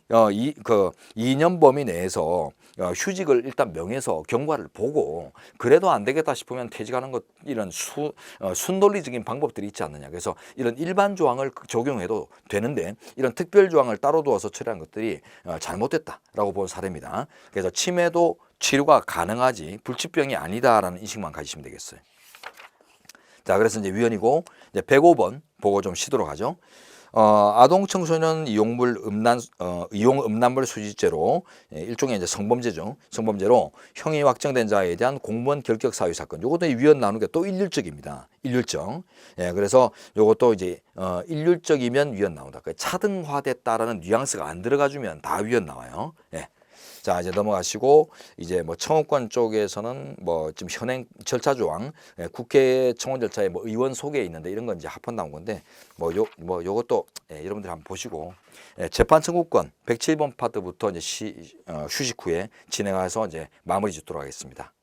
2년 범위 내에서 휴직을 일단 명해서 경과를 보고 그래도 안 되겠다 싶으면 퇴직하는 것 이런 순논리적인 방법들이 있지 않느냐. 그래서 이런 일반 조항을 적용해도 되는데 이런 특별 조항을 따로 두어서 처리한 것들이 잘못됐다라고 본 사례입니다. 그래서 치매도 치료가 가능하지 불치병이 아니다라는 인식만 가지시면 되겠어요. 자, 그래서 이제 위헌이고 이제 105번 보고 좀 쉬도록 하죠. 아동 청소년 이용물 이용 음란물 수지죄로 일종의 이제 성범죄죠. 성범죄로 형이 확정된 자에 대한 공무원 결격 사유 사건. 요것도 위헌 나오는 게 또 일률적입니다. 일률적. 예, 그래서 요것도 이제 일률적이면 위헌 나온다. 그 차등화됐다라는 뉘앙스가 안 들어가주면 다 위헌 나와요. 예. 자, 이제 넘어가시고 이제 뭐 청구권 쪽에서는 뭐 지금 현행 절차 조항, 국회 청원 절차에 뭐 의원 소개에 있는데 이런 건 이제 합헌 나온 건데 요것도 여러분들 한번 보시고 재판 청구권 107번 파트부터 이제 휴식 후에 진행해서 이제 마무리 짓도록 하겠습니다.